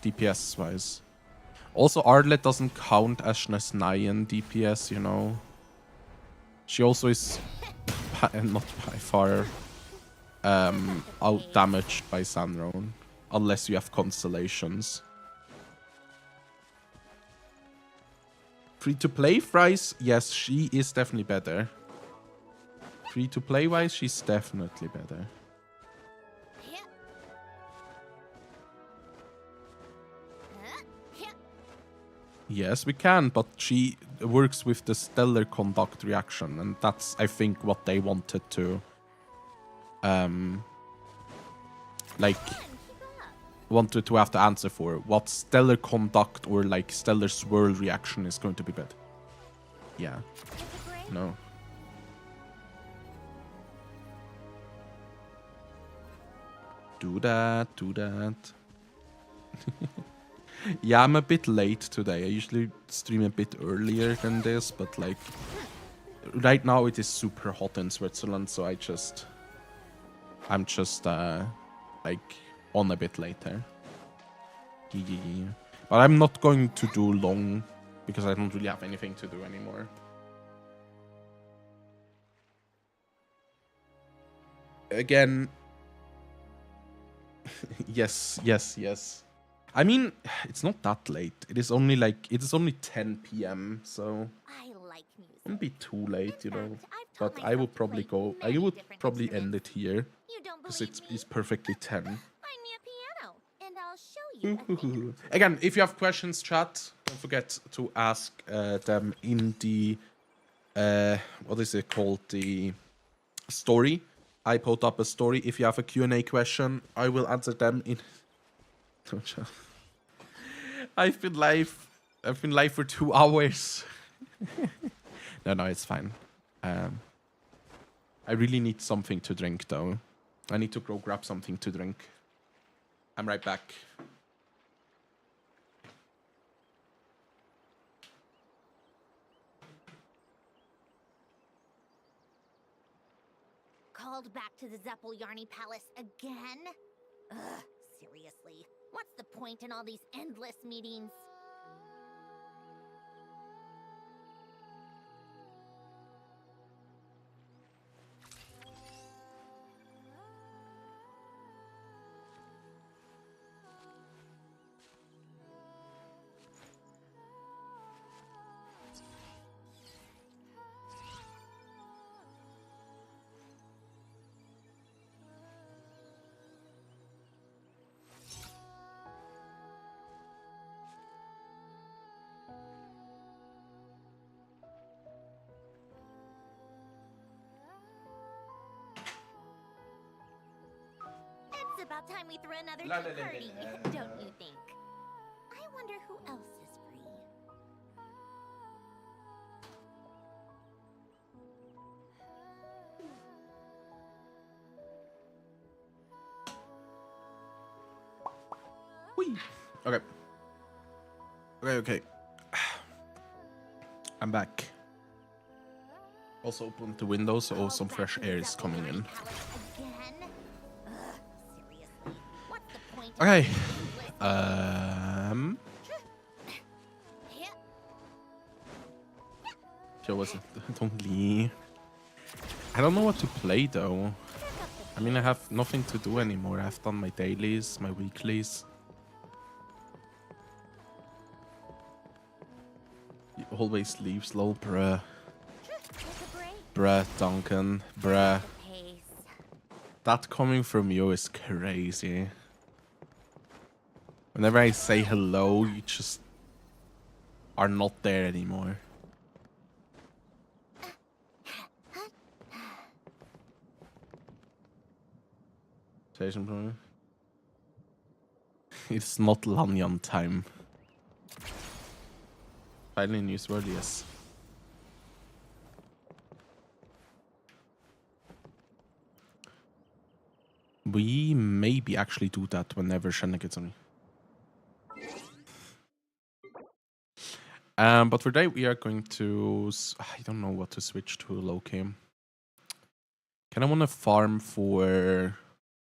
DPS wise. Also, Arlet doesn't count as Shnesnayan DPS, you know. She also is not by far out damaged by Sandron, unless you have constellations. Free to play Fries, yes, she is definitely better. Free to play wise, she's definitely better. Yes, we can, but she works with the stellar conduct reaction, and that's, I think, what they wanted to, wanted to have to answer for. What stellar conduct or, like, stellar swirl reaction is going to be better. Yeah. No. Do that, do that. Yeah, I'm a bit late today. I usually stream a bit earlier than this, but like right now it is super hot in Switzerland, so I'm just like on a bit later. But I'm not going to do long because I don't really have anything to do anymore. Again, yes. I mean, it's not that late. It is only 10 p.m. So I like music. it won't be too late, you know. But I would probably go. I would probably end it here because it's perfectly 10. Find me a piano, and I'll show you. Again, if you have questions, chat. Don't forget to ask them in the what is it called? The story. I put up a story. If you have a Q&A question, I will answer them in. I've been live for 2 hours. No, it's fine. I really need something to drink though. I need to go grab something to drink. I'm right back. called back to the Zeppeljärni Palace again? Ugh, seriously. What's the point in all these endless meetings? It's about time we threw another La, la, tea la, party, la, la. don't you think? I wonder who else is free. Whee! Okay. Okay. I'm back. Also open the window so Called some back fresh to the air is coming in. Zeppeljärni Palace again? Ugh, seriously. What's the point of Okay. all these endless- Yo, was it? Don't leave. I don't know what to play though. I mean, I have nothing to do anymore. I've done my dailies, my weeklies. He always leaves, lol, bruh. Take a break. Bruh, Duncan, bruh. Pace. That coming from you is crazy. Whenever I say hello, you just are not there anymore. Station problem. It's not Lanyan time. Finally newsworthy, yes. We maybe actually do that whenever Shanna gets on. But for today we are going to... I don't know what to switch to, low-key. Kind of want to farm for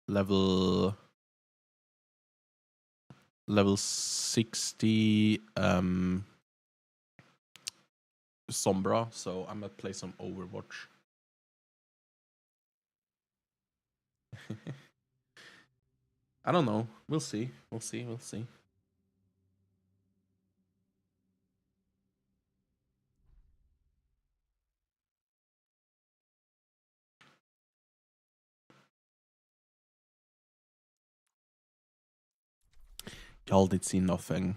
level 60 Sombra, so I'm gonna play some Overwatch. I don't know. We'll see. We'll see. We'll see. Y'all did see nothing.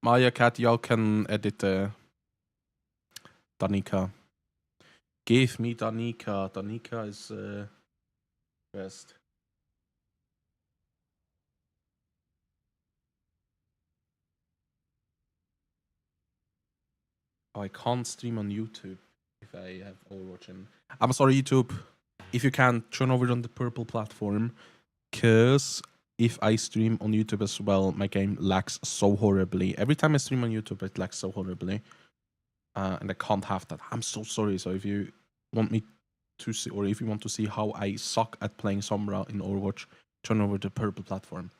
Maya Cat, y'all can edit Danica. Give me Danica. Danica is best. Oh, I can't stream on YouTube if I have Overwatch in. I'm sorry, YouTube. If you can, turn over on the purple platform. Because if I stream on YouTube as well, my game lags so horribly. Every time I stream on YouTube, it lags so horribly. And I can't have that. I'm so sorry. So if you want me to see, or if you want to see how I suck at playing Sombra in Overwatch, turn over the purple platform.